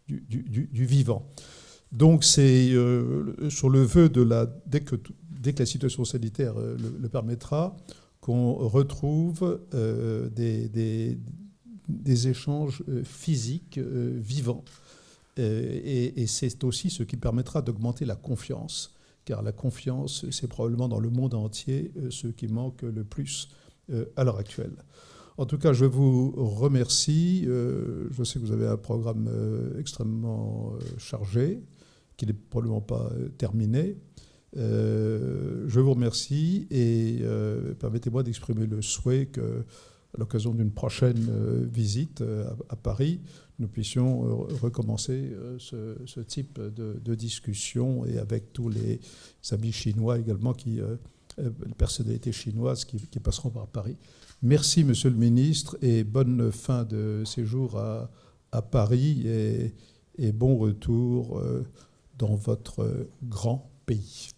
du vivant. Donc c'est sur le vœu dès que la situation sanitaire le permettra, qu'on retrouve des échanges physiques vivants. Et c'est aussi ce qui permettra d'augmenter la confiance, car la confiance, c'est probablement dans le monde entier ce qui manque le plus à l'heure actuelle. En tout cas, je vous remercie. Je sais que vous avez un programme extrêmement chargé, qui n'est probablement pas terminé. Je vous remercie et permettez-moi d'exprimer le souhait qu'à l'occasion d'une prochaine visite à Paris, nous puissions recommencer ce type de discussion et avec tous les amis chinois également, les personnalités chinoises qui passeront par Paris. Merci, Monsieur le Ministre, et bonne fin de séjour à Paris et bon retour dans votre grand pays.